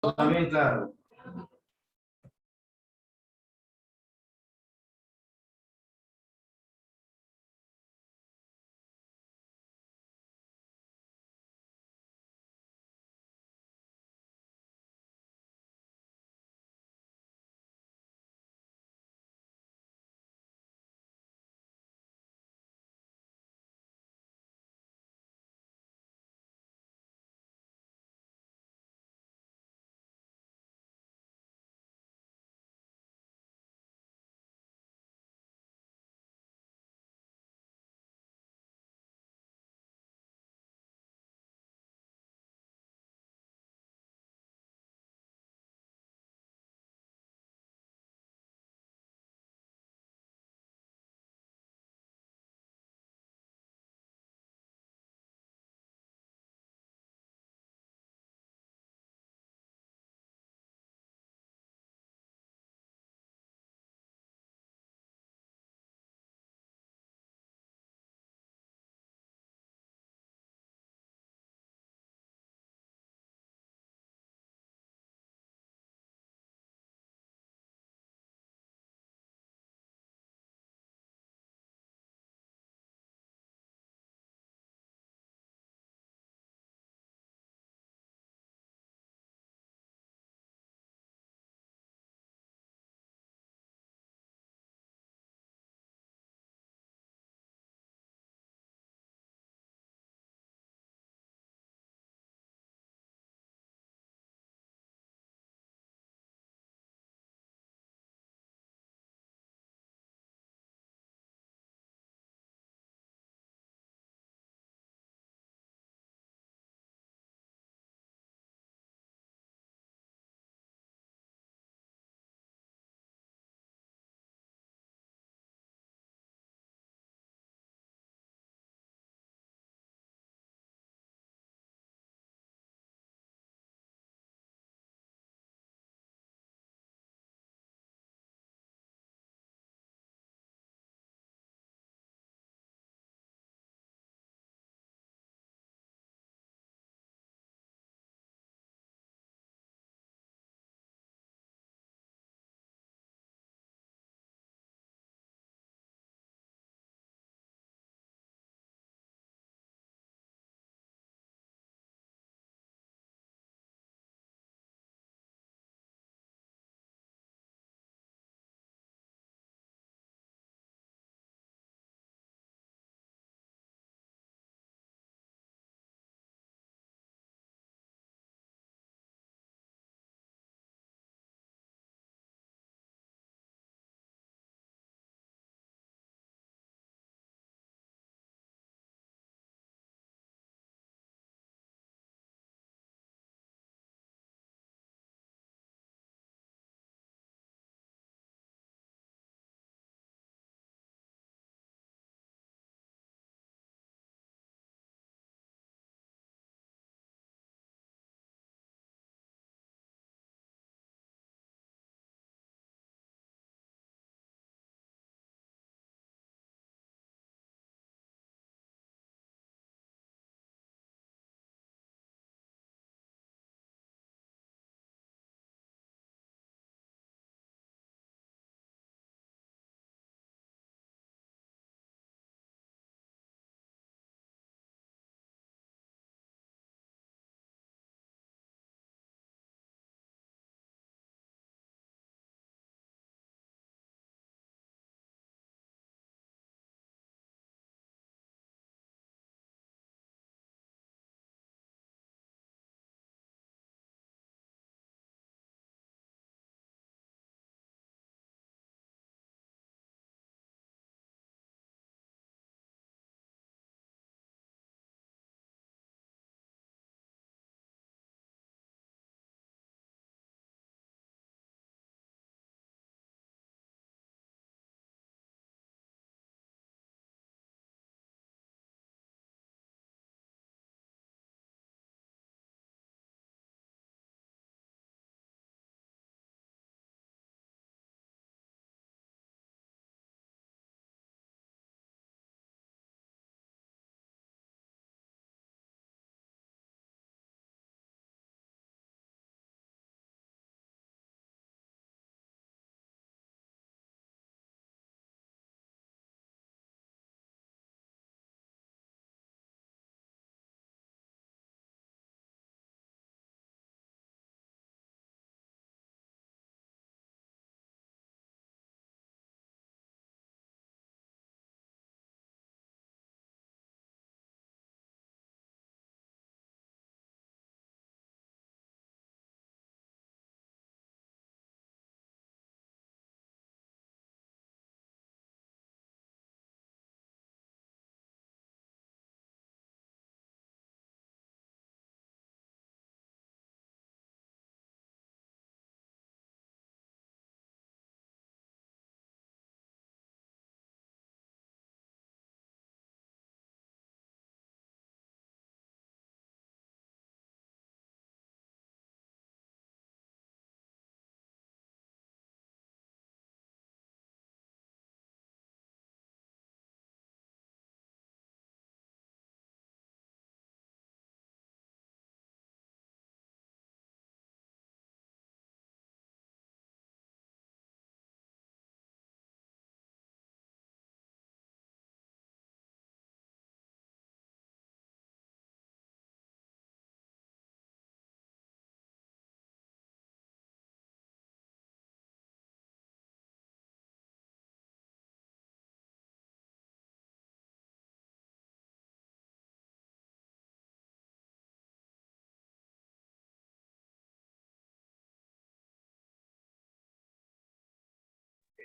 También, claro.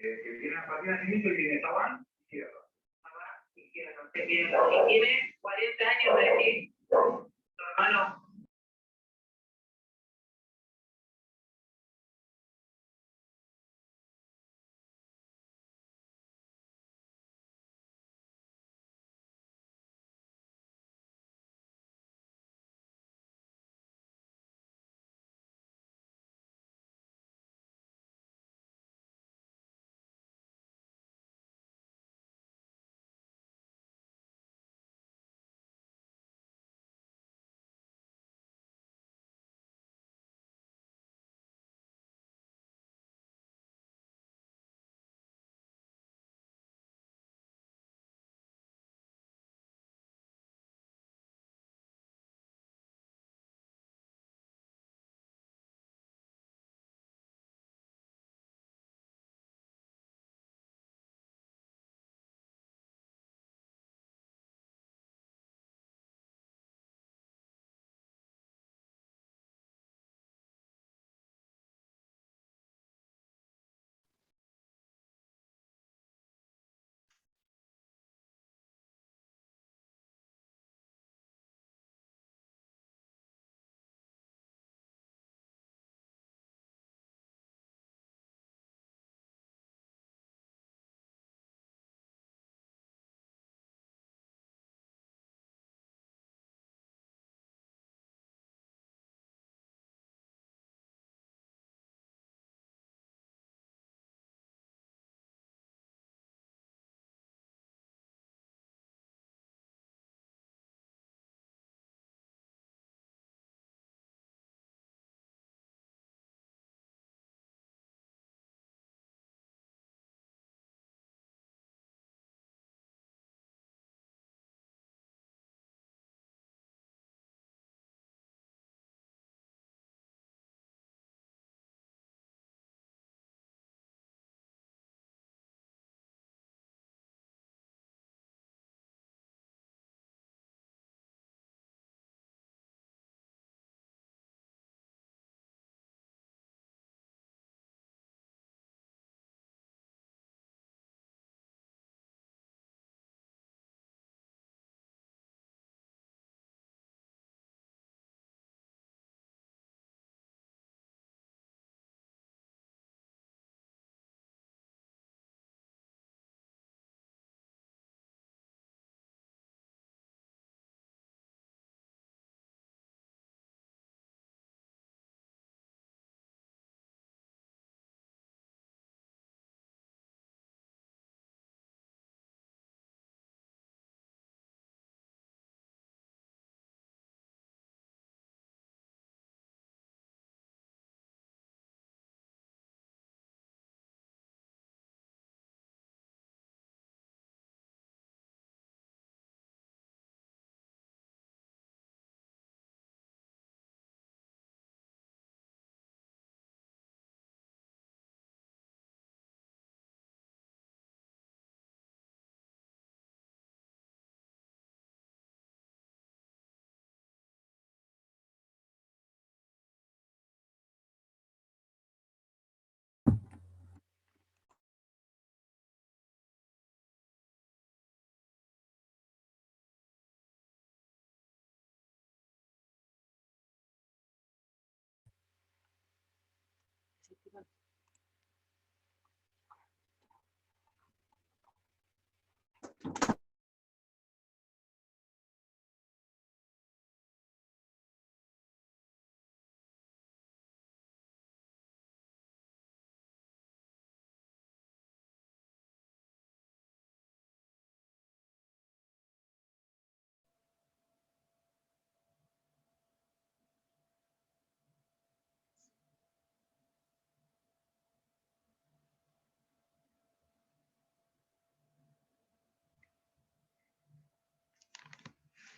que viene a partir de nacimiento y viene Sabán, izquierda. Izquierda. Y tiene 40 años de decir, hermano.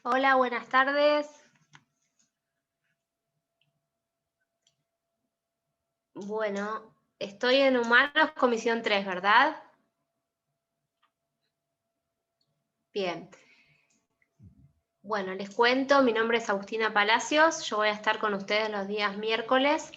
Hola, buenas tardes. Bueno, estoy en Humanos, Comisión 3, ¿verdad? Bien. Bueno, les cuento, mi nombre es Agustina Palacios, yo voy a estar con ustedes los días miércoles.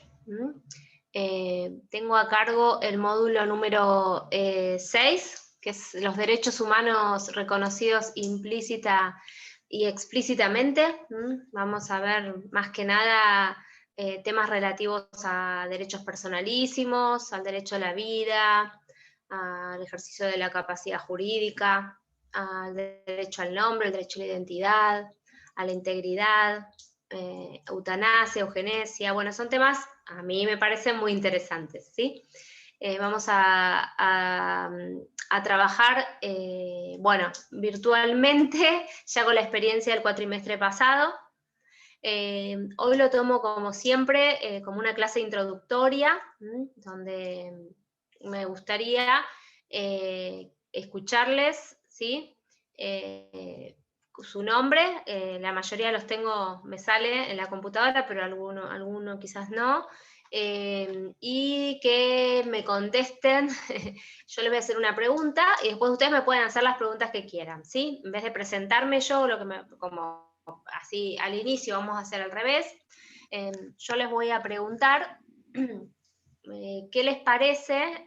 tengo a cargo el módulo número 6, que es los derechos humanos reconocidos implícita y explícitamente. Vamos a ver más que nada temas relativos a derechos personalísimos, al derecho a la vida, al ejercicio de la capacidad jurídica, al derecho al nombre, el derecho a la identidad, a la integridad, eutanasia, eugenesia. Bueno, son temas a mí me parecen muy interesantes, ¿sí? Vamos a trabajar, bueno, virtualmente, ya con la experiencia del cuatrimestre pasado. Hoy lo tomo como siempre, como una clase introductoria, donde me gustaría escucharles, ¿sí? Su nombre, la mayoría los tengo, me sale en la computadora, pero alguno quizás no. Y que me contesten, yo les voy a hacer una pregunta y después ustedes me pueden hacer las preguntas que quieran, ¿sí? En vez de presentarme yo, como así al inicio vamos a hacer al revés, yo les voy a preguntar qué les parece,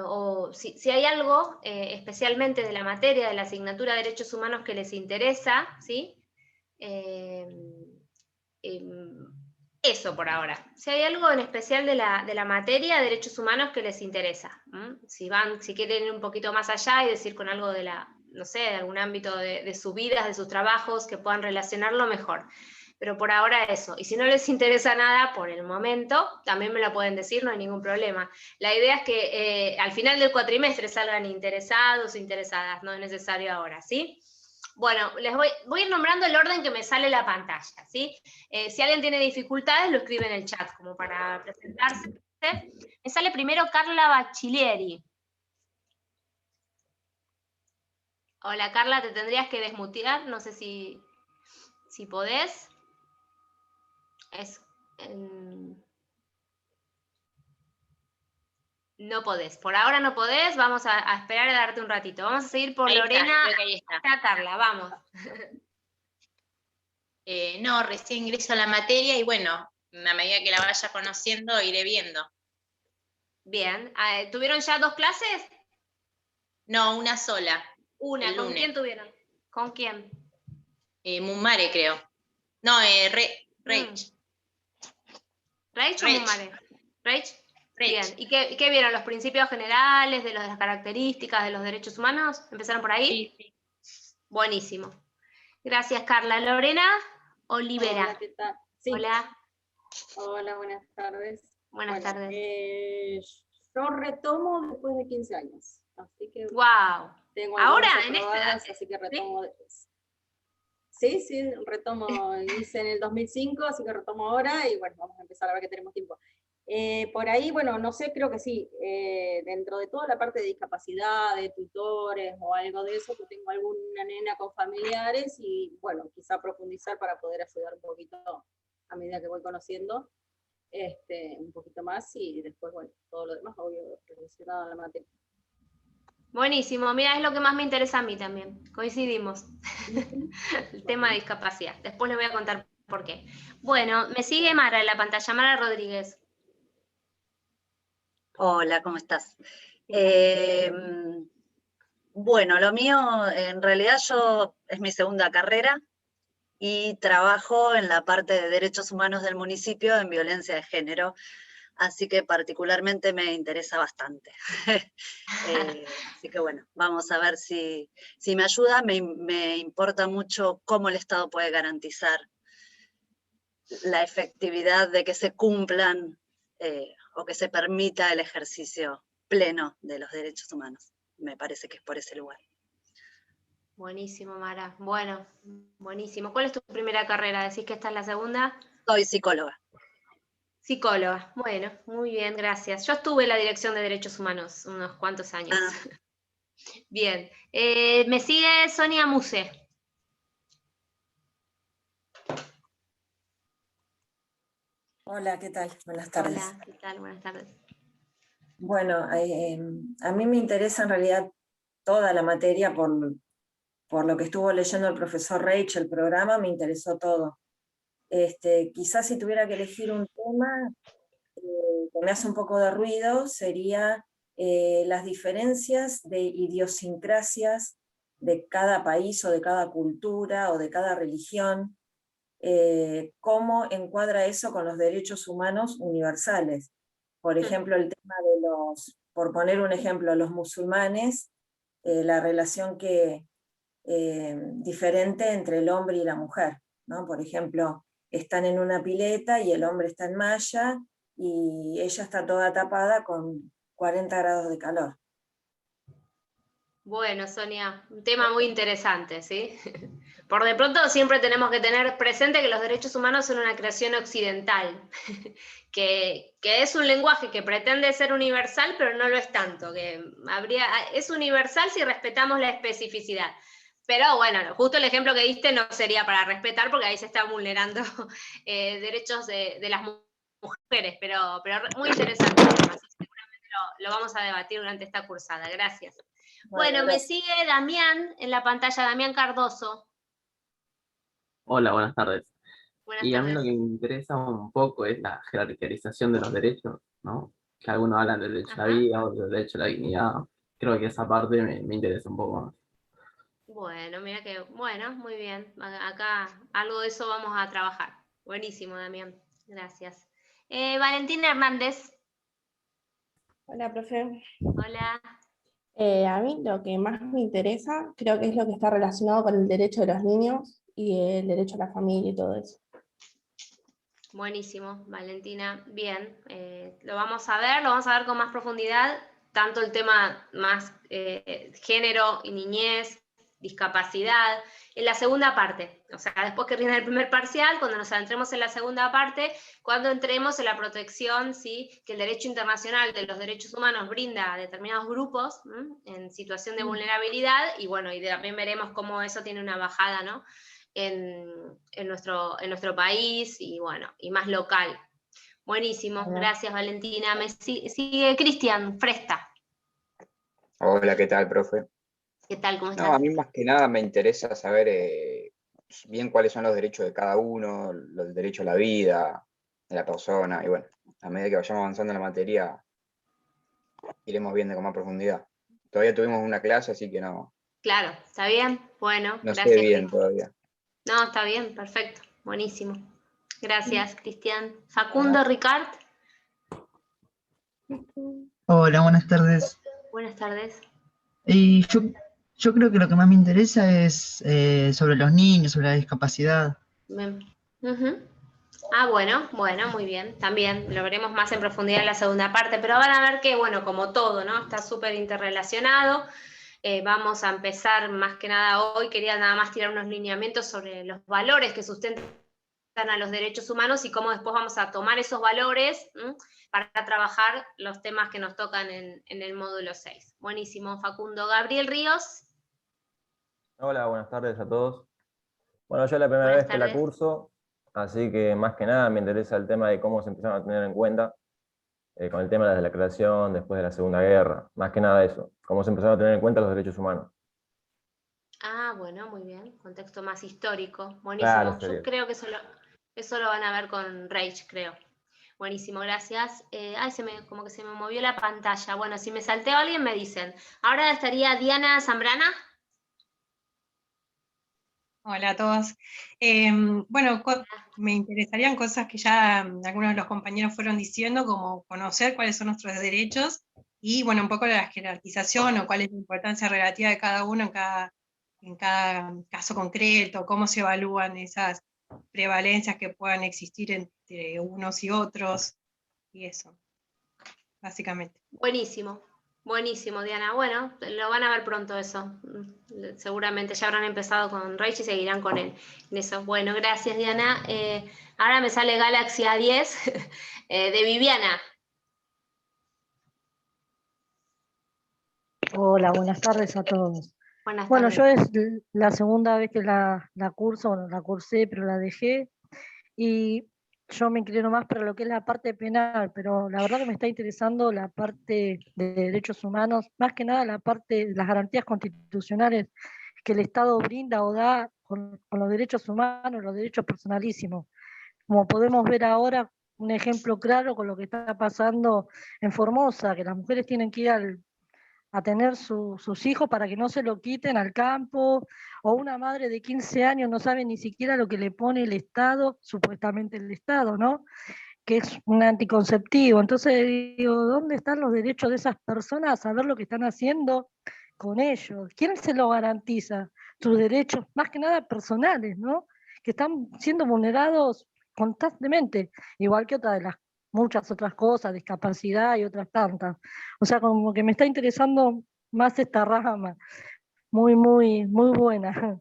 o si hay algo especialmente de la materia de la asignatura de Derechos Humanos que les interesa, ¿sí? Eso por ahora. Si hay algo en especial de la materia de derechos humanos que les interesa. Si quieren ir un poquito más allá y decir con algo de no sé, de algún ámbito de sus vidas, de sus trabajos, que puedan relacionarlo mejor. Pero por ahora eso. Y si no les interesa nada por el momento, también me lo pueden decir, no hay ningún problema. La idea es que al final del cuatrimestre salgan interesados o interesadas, no es necesario ahora, ¿sí? Bueno, voy a ir nombrando el orden que me sale en la pantalla, ¿sí? Si alguien tiene dificultades, lo escribe en el chat, como para presentarse. Me sale primero Carla Bachilleri. Hola, Carla, te tendrías que desmutear, no sé si podés. No podés, por ahora no podés, vamos a esperar a darte un ratito. Vamos a seguir por Ahí Lorena, creo que ahí está. Carla, vamos. No, recién ingreso a la materia y bueno, a medida que la vaya conociendo, iré viendo. Bien, ¿tuvieron ya 2 clases? No, una sola. Una, el ¿con lunes. quién tuvieron? ¿Con quién? Mumare, creo. No, Reich. ¿Reich o Mumare? Reich. Bien, Reich. ¿y qué vieron? ¿Los principios generales, de las características de los derechos humanos? ¿Empezaron por ahí? Sí. Buenísimo. Gracias, Carla. Lorena Olivera. Hola, ¿qué tal? Sí. Hola. Hola, buenas tardes. Buenas tardes. Yo retomo después de 15 años, así que Wow. tengo Ahora, algunas en aprobadas, esta, así que retomo después. Sí, retomo, hice en el 2005, así que retomo ahora y bueno, vamos a empezar a ver que tenemos tiempo. Por ahí, bueno, no sé, creo que sí, dentro de toda la parte de discapacidad, de tutores o algo de eso, que tengo alguna nena con familiares y bueno, quizá profundizar para poder ayudar un poquito a medida que voy conociendo un poquito más y después, bueno, todo lo demás, obvio, relacionado a la materia. Buenísimo, mira, es lo que más me interesa a mí también. Coincidimos. El tema de discapacidad. Después les voy a contar por qué. Bueno, me sigue Mara en la pantalla, Mara Rodríguez. Hola, ¿cómo estás? Bueno, lo mío, en realidad es mi segunda carrera y trabajo en la parte de derechos humanos del municipio en violencia de género, así que particularmente me interesa bastante. Así que bueno, vamos a ver si me ayuda. Me importa mucho cómo el Estado puede garantizar la efectividad de que se cumplan o que se permita el ejercicio pleno de los derechos humanos. Me parece que es por ese lugar. Buenísimo, Mara. Bueno, buenísimo. ¿Cuál es tu primera carrera? ¿Decís que esta es la segunda? Soy psicóloga. Psicóloga. Bueno, muy bien, gracias. Yo estuve en la Dirección de Derechos Humanos unos cuantos años. Bien. Me sigue Sonia Muse. Hola, ¿qué tal? Buenas tardes. Hola, ¿qué tal? Buenas tardes. Bueno, a mí me interesa en realidad toda la materia por lo que estuvo leyendo el profesor Reich, el programa, me interesó todo. Quizás si tuviera que elegir un tema que me hace un poco de ruido, sería las diferencias de idiosincrasias de cada país o de cada cultura o de cada religión, cómo encuadra eso con los derechos humanos universales. Por ejemplo, el tema de por poner un ejemplo, los musulmanes, la relación diferente entre el hombre y la mujer, ¿no? Por ejemplo, están en una pileta y el hombre está en malla y ella está toda tapada con 40 grados de calor. Bueno, Sonia, un tema muy interesante, ¿sí? Por de pronto siempre tenemos que tener presente que los derechos humanos son una creación occidental, que es un lenguaje que pretende ser universal, pero no lo es tanto, es universal si respetamos la especificidad. Pero bueno, justo el ejemplo que diste no sería para respetar, porque ahí se están vulnerando derechos de las mujeres, pero muy interesante el tema, así que seguramente lo vamos a debatir durante esta cursada. Gracias. Bueno, me Gracias. sigue Damián en la pantalla, Damián Cardoso. Hola, buenas tardes. Buenas Y a mí lo tardes. que me interesa un poco es la jerarquización de los derechos, ¿no? Que algunos hablan del derecho a la Ajá. vida, otros del derecho a la dignidad. Creo que esa parte me interesa un poco más. Bueno, mira que, bueno, muy bien. Acá algo de eso vamos a trabajar. Buenísimo, Damián. Gracias. Valentina Hernández. Hola, profe. Hola. A mí lo que más me interesa creo que es lo que está relacionado con el derecho de los niños y el derecho a la familia y todo eso. Buenísimo, Valentina. Bien, lo vamos a ver con más profundidad, tanto el tema más género y niñez, discapacidad, en la segunda parte, o sea, después que rinda el primer parcial, cuando nos adentremos en la segunda parte, cuando entremos en la protección, ¿sí?, que el derecho internacional de los derechos humanos brinda a determinados grupos en situación de vulnerabilidad, y bueno, y también veremos cómo eso tiene una bajada, ¿no?, en nuestro país, y bueno, y más local. Buenísimo, gracias Valentina. Me sigue Cristian Fresta. Hola, ¿qué tal, profe? ¿Qué tal? ¿Cómo No, estás? a mí más que nada me interesa saber bien cuáles son los derechos de cada uno, el derecho a la vida de la persona, y bueno, a medida que vayamos avanzando en la materia, iremos viendo con más profundidad. Todavía tuvimos una clase, así que no Claro, ¿está bien? Bueno, sé gracias bien Cristian. todavía. No, está bien, perfecto, buenísimo. Gracias, Cristian. Facundo Ricard. Hola, buenas tardes. Buenas tardes. Y yo creo que lo que más me interesa es sobre los niños, sobre la discapacidad. Bien. Ah, bueno, muy bien. También lo veremos más en profundidad en la segunda parte, pero van a ver que, bueno, como todo, ¿no? Está súper interrelacionado. Vamos a empezar más que nada hoy. Quería nada más tirar unos lineamientos sobre los valores que sustentan a los derechos humanos y cómo después vamos a tomar esos valores para trabajar los temas que nos tocan en el módulo 6. Buenísimo, Facundo. Gabriel Ríos. Hola, buenas tardes a todos. Bueno, yo es la primera Buenas vez que la tardes. curso, así que más que nada me interesa el tema de cómo se empezaron a tener en cuenta con el tema de la creación después de la Segunda Guerra. Más que nada eso, cómo se empezaron a tener en cuenta los derechos humanos. Ah, bueno, muy bien. Contexto más histórico. Buenísimo. Claro, Yo sería. creo que eso lo van a ver con Rage, creo. Buenísimo, gracias. Como que se me movió la pantalla. Bueno, si me salteo a alguien me dicen. Ahora estaría Diana Zambrana. Hola a todos. Bueno, me interesarían cosas que ya algunos de los compañeros fueron diciendo, como conocer cuáles son nuestros derechos y, bueno, un poco la jerarquización o cuál es la importancia relativa de cada uno en cada caso concreto, cómo se evalúan esas prevalencias que puedan existir entre unos y otros, y eso, básicamente. Buenísimo, buenísimo, Diana. Bueno, lo van a ver pronto eso. Seguramente ya habrán empezado con Rage y seguirán con él. En eso. Bueno, gracias, Diana. Ahora me sale Galaxy A10 de Viviana. Hola, buenas tardes a todos. Buenas Bueno, tardes. yo es la segunda vez que la curso, bueno, la cursé, pero la dejé, y yo me inclino más para lo que es la parte penal, pero la verdad que me está interesando la parte de derechos humanos, más que nada la parte de las garantías constitucionales que el Estado brinda o da con los derechos humanos, los derechos personalísimos. como podemos ver ahora, un ejemplo claro con lo que está pasando en Formosa, que las mujeres tienen que ir a tener sus hijos para que no se lo quiten al campo, o una madre de 15 años no sabe ni siquiera lo que le pone el Estado, supuestamente el Estado, ¿no? Que es un anticonceptivo. Entonces digo, ¿dónde están los derechos de esas personas a saber lo que están haciendo con ellos? ¿Quién se lo garantiza? Sus derechos, más que nada personales, ¿no? Que están siendo vulnerados constantemente, igual que otras de las muchas otras cosas, discapacidad y otras tantas. O sea, como que me está interesando más esta rama, muy, muy, muy buena.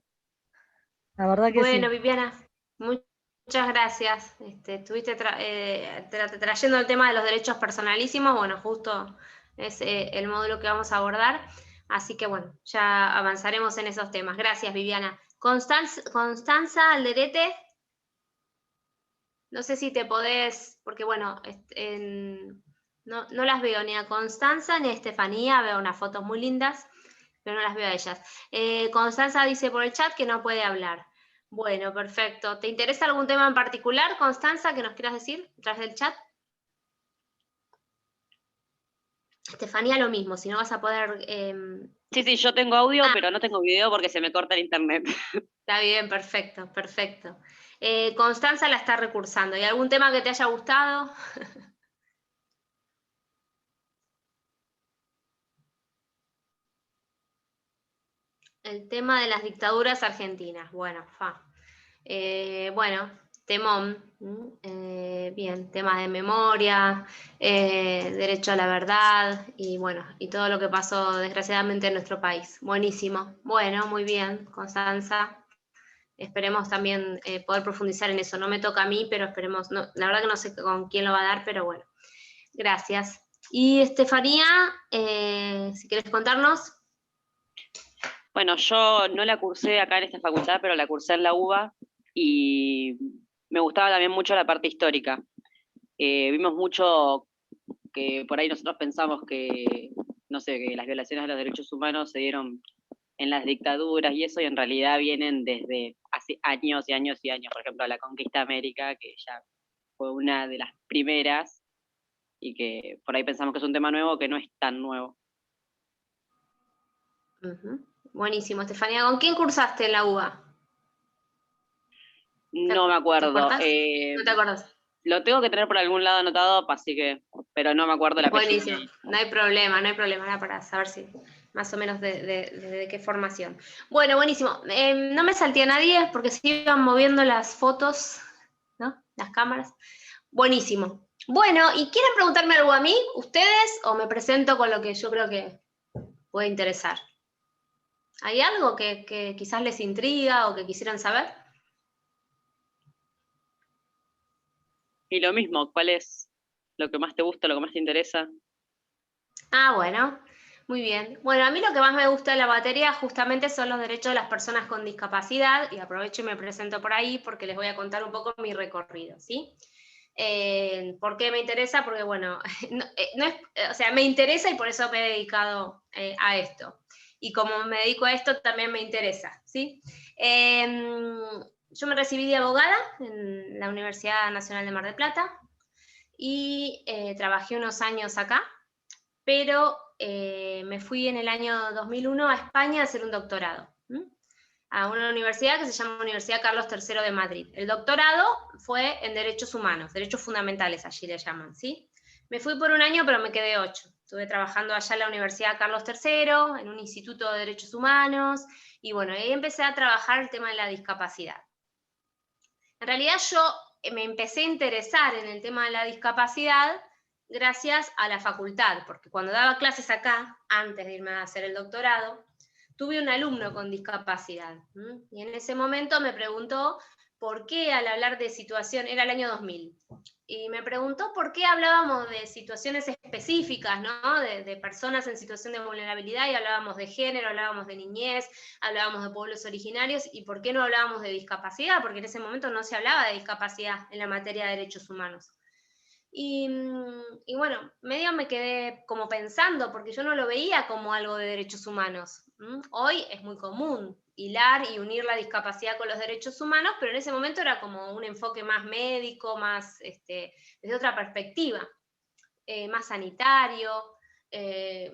La verdad que sí. Bueno, Viviana, muchas gracias. Estuviste trayendo el tema de los derechos personalísimos, bueno, justo es el módulo que vamos a abordar, así que bueno, ya avanzaremos en esos temas. Gracias, Viviana. Constanza Alderete, no sé si te podés, porque bueno, no las veo ni a Constanza ni a Estefanía, veo unas fotos muy lindas, pero no las veo a ellas. Constanza dice por el chat que no puede hablar. Bueno, perfecto. ¿Te interesa algún tema en particular, Constanza, que nos quieras decir a través del chat? Estefanía, lo mismo, si no vas a poder... Sí, yo tengo audio, pero no tengo video porque se me corta el internet. Está bien, perfecto, perfecto. Constanza la está recursando. ¿Y algún tema que te haya gustado? El tema de las dictaduras argentinas. Bueno, bueno, temón. Bien, temas de memoria, derecho a la verdad y bueno, y todo lo que pasó desgraciadamente en nuestro país. Buenísimo. Bueno, muy bien, Constanza. Esperemos también poder profundizar en eso. No me toca a mí, pero esperemos. No, la verdad que no sé con quién lo va a dar, pero bueno. Gracias. Y Estefanía, si quieres contarnos. Bueno, yo no la cursé acá en esta facultad, pero la cursé en la UBA y me gustaba también mucho la parte histórica. Vimos mucho que por ahí nosotros pensamos que, no sé, que las violaciones de los derechos humanos se dieron en las dictaduras y eso, y en realidad vienen desde hace años y años y años. Por ejemplo, la conquista de América, que ya fue una de las primeras, y que por ahí pensamos que es un tema nuevo, que no es tan nuevo. Buenísimo, Estefanía. ¿Con quién cursaste en la UBA? No me acuerdo. ¿No te acuerdas? Lo tengo que tener por algún lado anotado, así que, pero no me acuerdo la apellido. Buenísimo, no hay problema, era para saber si más o menos de qué formación. Bueno, buenísimo. No me salté a nadie porque se iban moviendo las fotos, ¿no? Las cámaras. Buenísimo. Bueno, ¿y quieren preguntarme algo a mí, ustedes, o me presento con lo que yo creo que puede interesar? ¿Hay algo que quizás les intriga o que quisieran saber? Y lo mismo, ¿cuál es lo que más te gusta, lo que más te interesa? Ah, bueno, muy bien. Bueno, a mí lo que más me gusta de la materia justamente son los derechos de las personas con discapacidad, y aprovecho y me presento por ahí porque les voy a contar un poco mi recorrido, ¿sí? ¿Por qué me interesa? Porque, bueno, o sea, me interesa y por eso me he dedicado a esto. Y como me dedico a esto, también me interesa, ¿sí? Yo me recibí de abogada en la Universidad Nacional de Mar del Plata y trabajé unos años acá, pero me fui en el año 2001 a España a hacer un doctorado, a una universidad que se llama Universidad Carlos III de Madrid. El doctorado fue en Derechos Humanos, Derechos Fundamentales, allí le llaman, ¿sí? Me fui por un año, pero me quedé 8. Estuve trabajando allá en la Universidad Carlos III, en un instituto de derechos humanos, y bueno, ahí empecé a trabajar el tema de la discapacidad. En realidad yo me empecé a interesar en el tema de la discapacidad gracias a la facultad, porque cuando daba clases acá, antes de irme a hacer el doctorado, tuve un alumno con discapacidad, y en ese momento me preguntó por qué al hablar de situación, era el año 2000, y me preguntó por qué hablábamos de situaciones específicas, ¿no? De personas en situación de vulnerabilidad, y hablábamos de género, hablábamos de niñez, hablábamos de pueblos originarios, y por qué no hablábamos de discapacidad, porque en ese momento no se hablaba de discapacidad en la materia de derechos humanos. Y bueno, medio me quedé como pensando, porque yo no lo veía como algo de derechos humanos. Hoy es muy común hilar y unir la discapacidad con los derechos humanos, pero en ese momento era como un enfoque más médico, más desde otra perspectiva, más sanitario,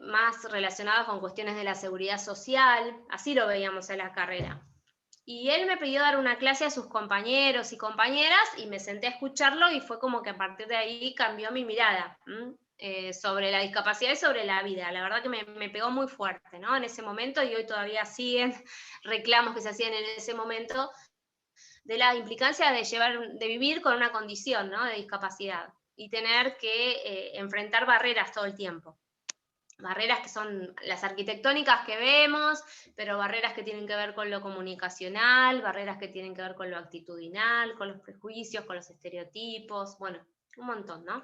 más relacionado con cuestiones de la seguridad social, así lo veíamos en la carrera. Y él me pidió dar una clase a sus compañeros y compañeras, y me senté a escucharlo, y fue como que a partir de ahí cambió mi mirada sobre la discapacidad y sobre la vida. La verdad que me pegó muy fuerte, ¿no? En ese momento, y hoy todavía siguen reclamos que se hacían en ese momento, de la implicancia de vivir con una condición, ¿no?, de discapacidad, y tener que enfrentar barreras todo el tiempo. Barreras que son las arquitectónicas que vemos, pero barreras que tienen que ver con lo comunicacional, barreras que tienen que ver con lo actitudinal, con los prejuicios, con los estereotipos, bueno, un montón, ¿no?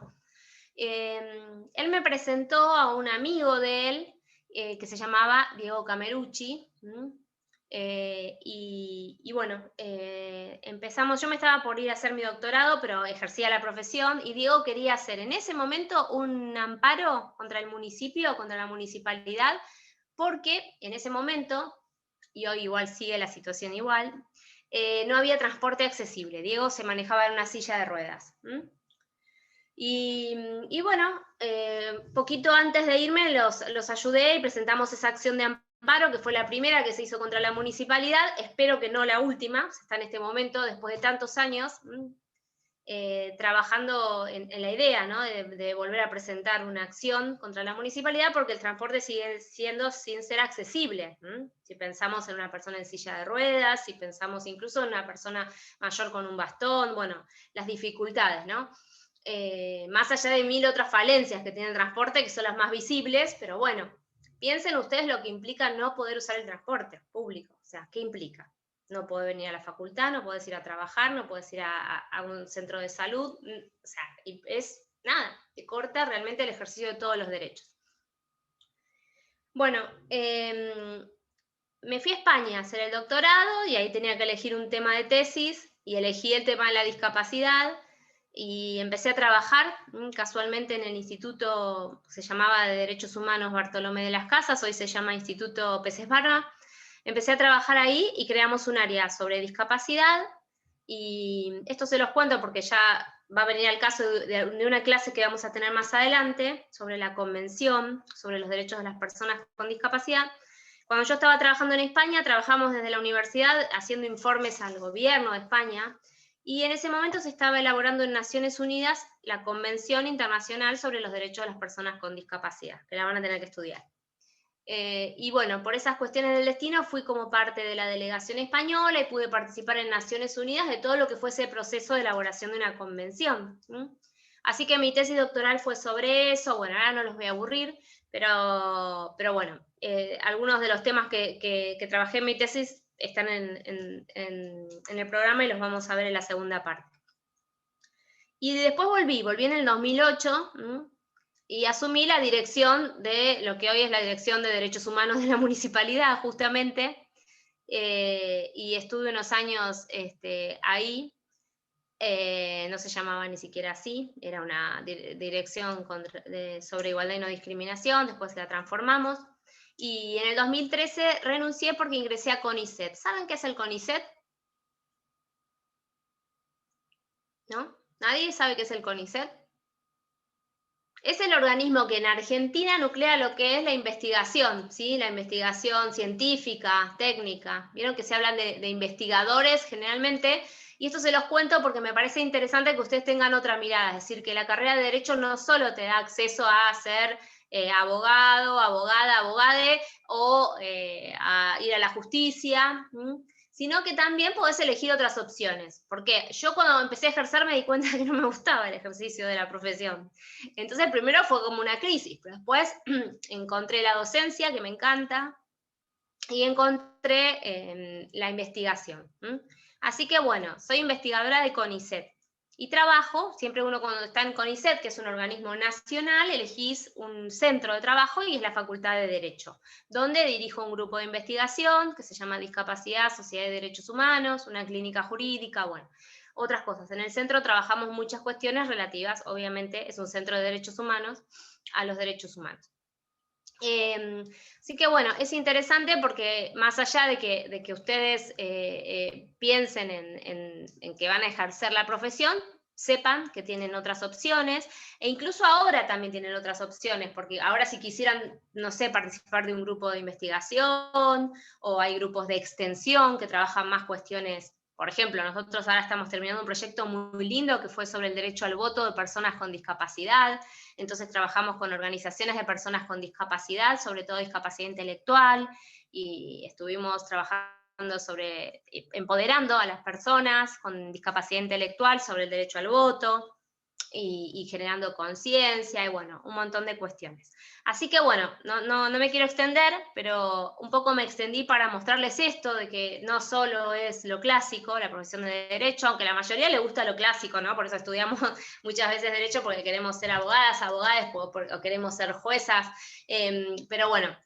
Él me presentó a un amigo de él, que se llamaba Diego Camerucci, y bueno, empezamos, yo me estaba por ir a hacer mi doctorado, pero ejercía la profesión, y Diego quería hacer en ese momento un amparo contra el municipio, contra la municipalidad, porque en ese momento, y hoy igual sigue la situación igual, no había transporte accesible. Diego se manejaba en una silla de ruedas. Y bueno, poquito antes de irme los ayudé y presentamos esa acción de amparo, que fue la primera que se hizo contra la municipalidad, espero que no la última, está en este momento, después de tantos años, trabajando en la idea, ¿no?, de volver a presentar una acción contra la municipalidad, porque el transporte sigue siendo sin ser accesible. Si pensamos en una persona en silla de ruedas, si pensamos incluso en una persona mayor con un bastón, bueno, las dificultades, ¿no? Más allá de 1000 otras falencias que tiene el transporte, que son las más visibles, pero bueno, piensen ustedes lo que implica no poder usar el transporte público. O sea, ¿qué implica? No poder venir a la facultad, no podés ir a trabajar, no podés ir a un centro de salud. O sea, es nada, te corta realmente el ejercicio de todos los derechos. Bueno, me fui a España a hacer el doctorado, y ahí tenía que elegir un tema de tesis, y elegí el tema de la discapacidad, y empecé a trabajar casualmente en el Instituto, se llamaba de Derechos Humanos Bartolomé de las Casas, hoy se llama Instituto Peces Barba. Empecé a trabajar ahí y creamos un área sobre discapacidad, y esto se los cuento porque ya va a venir al caso de una clase que vamos a tener más adelante, sobre la Convención sobre los Derechos de las Personas con Discapacidad. Cuando yo estaba trabajando en España, trabajamos desde la universidad haciendo informes al gobierno de España, y en ese momento se estaba elaborando en Naciones Unidas la Convención Internacional sobre los Derechos de las Personas con Discapacidad, que la van a tener que estudiar. Y bueno, por esas cuestiones del destino fui como parte de la delegación española y pude participar en Naciones Unidas de todo lo que fue ese proceso de elaboración de una convención. Así que mi tesis doctoral fue sobre eso. Bueno, ahora no los voy a aburrir, pero bueno, algunos de los temas que trabajé en mi tesis están en el programa y los vamos a ver en la segunda parte. Y después volví en el 2008, y asumí la dirección de lo que hoy es la Dirección de Derechos Humanos de la Municipalidad, justamente, y estuve unos años ahí. No se llamaba ni siquiera así, era una dirección sobre igualdad y no discriminación, después la transformamos, y en el 2013 renuncié porque ingresé a CONICET. ¿Saben qué es el CONICET? ¿No? ¿Nadie sabe qué es el CONICET? Es el organismo que en Argentina nuclea lo que es la investigación, ¿sí? La investigación científica, técnica. Vieron que se hablan de investigadores generalmente, y esto se los cuento porque me parece interesante que ustedes tengan otra mirada, es decir, que la carrera de Derecho no solo te da acceso a ser abogado, abogada, abogade, o a ir a la justicia, sino que también podés elegir otras opciones. Porque yo cuando empecé a ejercer me di cuenta que no me gustaba el ejercicio de la profesión. Entonces primero fue como una crisis, pero después encontré la docencia, que me encanta, y encontré la investigación. Así que bueno, soy investigadora de CONICET. Y trabajo, siempre uno cuando está en CONICET, que es un organismo nacional, elegís un centro de trabajo y es la Facultad de Derecho, donde dirijo un grupo de investigación que se llama Discapacidad, Sociedad de Derechos Humanos, una clínica jurídica, bueno, otras cosas. En el centro trabajamos muchas cuestiones relativas, obviamente es un centro de derechos humanos, a los derechos humanos. Así que bueno, es interesante porque más allá de que ustedes piensen en que van a ejercer la profesión, sepan que tienen otras opciones, e incluso ahora también tienen otras opciones, porque ahora si quisieran, no sé, participar de un grupo de investigación, o hay grupos de extensión que trabajan más cuestiones. Por ejemplo, nosotros ahora estamos terminando un proyecto muy lindo que fue sobre el derecho al voto de personas con discapacidad. Entonces trabajamos con organizaciones de personas con discapacidad, sobre todo discapacidad intelectual, y estuvimos trabajando sobre empoderando a las personas con discapacidad intelectual sobre el derecho al voto, y generando conciencia, y bueno, un montón de cuestiones. Así que bueno, no me quiero extender, pero un poco me extendí para mostrarles esto, de que no solo es lo clásico, la profesión de Derecho, aunque a la mayoría le gusta lo clásico, ¿no? Por eso estudiamos muchas veces Derecho, porque queremos ser abogadas, abogadas, o queremos ser juezas, pero bueno,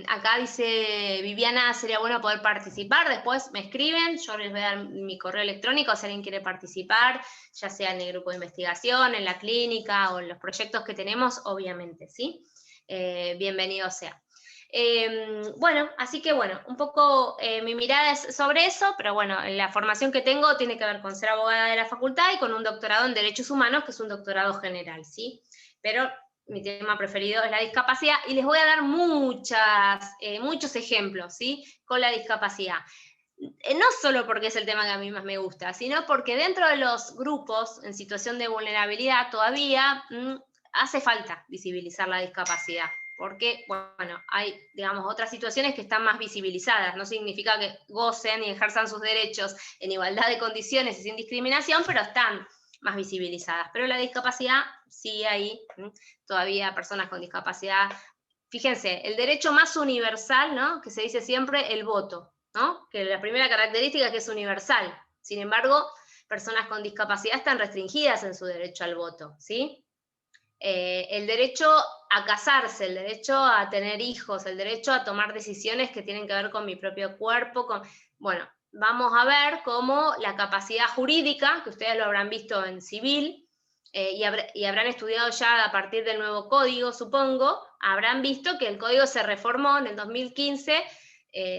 acá dice Viviana, sería bueno poder participar, después me escriben, yo les voy a dar mi correo electrónico si alguien quiere participar, ya sea en el grupo de investigación, en la clínica o en los proyectos que tenemos, obviamente, ¿sí? Bienvenido sea. Bueno, así que bueno, un poco mi mirada es sobre eso, pero bueno, la formación que tengo tiene que ver con ser abogada de la facultad y con un doctorado en Derechos Humanos, que es un doctorado general, ¿sí? Pero mi tema preferido es la discapacidad, y les voy a dar muchos ejemplos, ¿sí? Con la discapacidad. No solo porque es el tema que a mí más me gusta, sino porque dentro de los grupos en situación de vulnerabilidad todavía hace falta visibilizar la discapacidad, porque, bueno, hay, digamos, otras situaciones que están más visibilizadas. No significa que gocen y ejerzan sus derechos en igualdad de condiciones y sin discriminación, pero están más visibilizadas. Pero la discapacidad, sí hay todavía personas con discapacidad. Fíjense, el derecho más universal, ¿no? Que se dice siempre, el voto, ¿no? Que la primera característica es que es universal. Sin embargo, personas con discapacidad están restringidas en su derecho al voto, ¿sí? El derecho a casarse, el derecho a tener hijos, el derecho a tomar decisiones que tienen que ver con mi propio cuerpo, bueno, vamos a ver cómo la capacidad jurídica, que ustedes lo habrán visto en civil, y habrán estudiado ya a partir del nuevo código, supongo, habrán visto que el código se reformó en el 2015,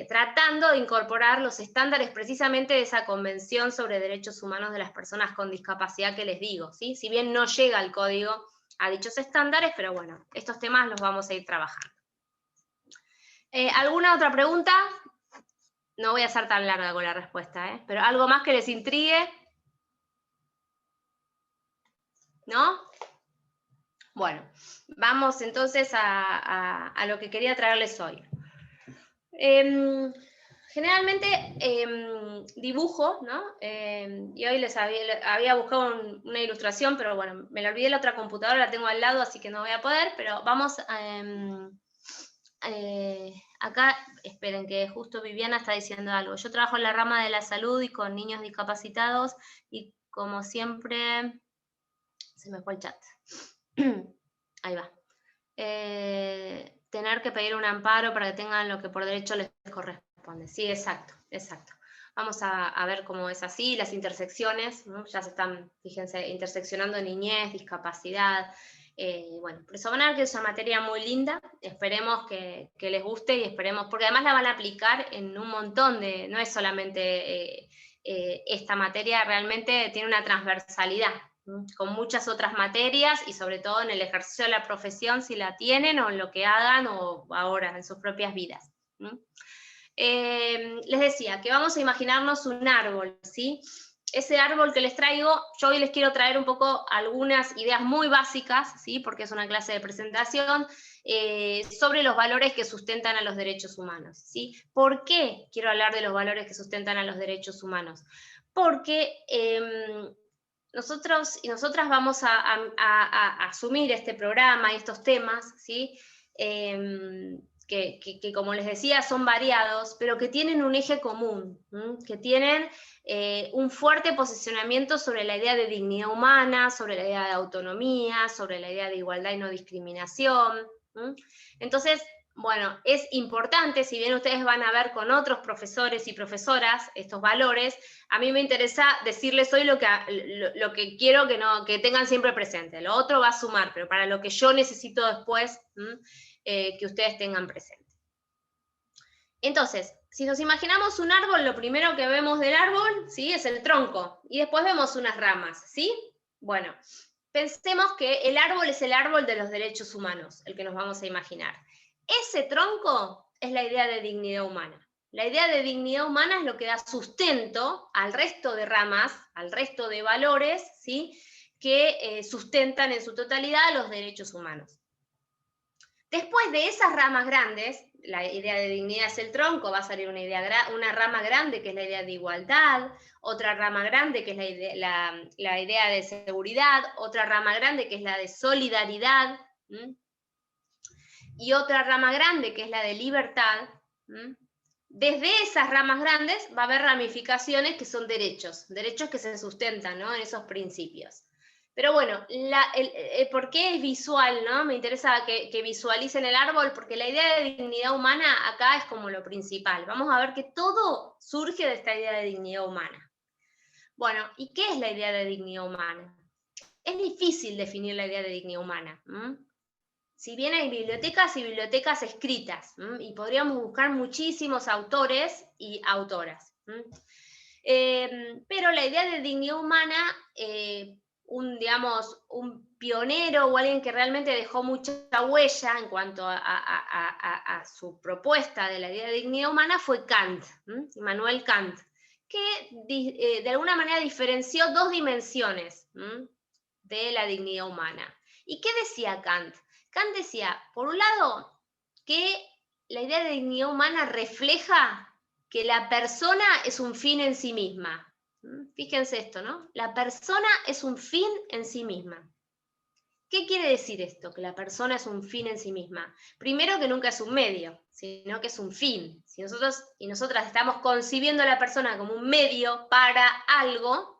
tratando de incorporar los estándares precisamente de esa Convención sobre Derechos Humanos de las Personas con Discapacidad que les digo, ¿sí? Si bien no llega el código a dichos estándares, pero bueno, estos temas los vamos a ir trabajando. ¿Alguna otra pregunta? No voy a ser tan larga con la respuesta, pero ¿algo más que les intrigue? ¿No? Bueno, vamos entonces a lo que quería traerles hoy. Generalmente dibujo, ¿no? Y hoy les había buscado una ilustración, pero bueno, me la olvidé en la otra computadora, la tengo al lado, así que no voy a poder, pero vamos acá, esperen que justo Viviana está diciendo algo. Yo trabajo en la rama de la salud y con niños discapacitados, y como siempre, se me fue el chat. Ahí va. Tener que pedir un amparo para que tengan lo que por derecho les corresponde. Sí, exacto, exacto. Vamos a ver cómo es así, las intersecciones, ¿no? Ya se están, fíjense, interseccionando niñez, discapacidad. Bueno, por eso van a ver que es una materia muy linda, esperemos que les guste, y esperemos, porque además la van a aplicar en un montón de, no es solamente esta materia, realmente tiene una transversalidad, con muchas otras materias, y sobre todo en el ejercicio de la profesión, si la tienen, o en lo que hagan, o ahora en sus propias vidas. Les decía que vamos a imaginarnos un árbol, ¿sí? Ese árbol que les traigo, yo hoy les quiero traer un poco algunas ideas muy básicas, ¿sí? Porque es una clase de presentación, sobre los valores que sustentan a los derechos humanos, ¿sí? ¿Por qué quiero hablar de los valores que sustentan a los derechos humanos? Porque nosotros y nosotras vamos a asumir este programa y estos temas, ¿sí? Que como les decía son variados, pero que tienen un eje común, que tienen un fuerte posicionamiento sobre la idea de dignidad humana, sobre la idea de autonomía, sobre la idea de igualdad y no discriminación. Entonces, bueno, es importante, si bien ustedes van a ver con otros profesores y profesoras estos valores, a mí me interesa decirles hoy lo que quiero que tengan siempre presente. Lo otro va a sumar, pero para lo que yo necesito después, que ustedes tengan presente. Entonces, si nos imaginamos un árbol, lo primero que vemos del árbol, ¿sí?, es el tronco, y después vemos unas ramas, ¿sí? Bueno, pensemos que el árbol es el árbol de los derechos humanos, el que nos vamos a imaginar. Ese tronco es la idea de dignidad humana. La idea de dignidad humana es lo que da sustento al resto de ramas, al resto de valores, ¿sí?, que sustentan en su totalidad los derechos humanos. Después de esas ramas grandes, la idea de dignidad es el tronco, va a salir una rama grande que es la idea de igualdad, otra rama grande que es la idea de seguridad, otra rama grande que es la de solidaridad, y otra rama grande que es la de libertad. Desde esas ramas grandes va a haber ramificaciones que son derechos que se sustentan, ¿no?, en esos principios. Pero bueno, ¿por qué es visual, no? Me interesa que visualicen el árbol, porque la idea de dignidad humana acá es como lo principal. Vamos a ver que todo surge de esta idea de dignidad humana. Bueno, ¿y qué es la idea de dignidad humana? Es difícil definir la idea de dignidad humana. Si bien hay bibliotecas y bibliotecas escritas, y podríamos buscar muchísimos autores y autoras. Pero la idea de dignidad humana, un pionero o alguien que realmente dejó mucha huella en cuanto a su propuesta de la idea de dignidad humana fue Kant, Immanuel Kant, que de alguna manera diferenció dos dimensiones de la dignidad humana. ¿Y qué decía Kant? Kant decía, por un lado, que la idea de dignidad humana refleja que la persona es un fin en sí misma. Fíjense esto, ¿no? La persona es un fin en sí misma. ¿Qué quiere decir esto? Que la persona es un fin en sí misma. Primero, que nunca es un medio, sino que es un fin. Si nosotros y nosotras estamos concibiendo a la persona como un medio para algo,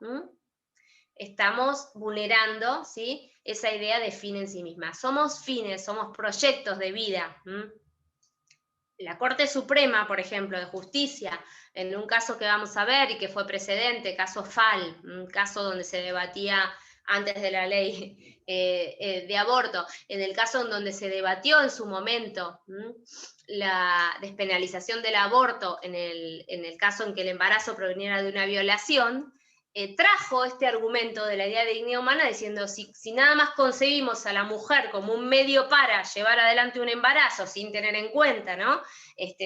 estamos vulnerando, ¿sí?, esa idea de fin en sí misma. Somos fines, somos proyectos de vida. La Corte Suprema, por ejemplo, de Justicia, en un caso que vamos a ver y que fue precedente, caso Fall, un caso donde se debatía antes de la ley de aborto, en el caso en donde se debatió en su momento la despenalización del aborto, en el caso en que el embarazo proveniera de una violación, trajo este argumento de la idea de dignidad humana diciendo, si nada más concebimos a la mujer como un medio para llevar adelante un embarazo sin tener en cuenta, ¿no?,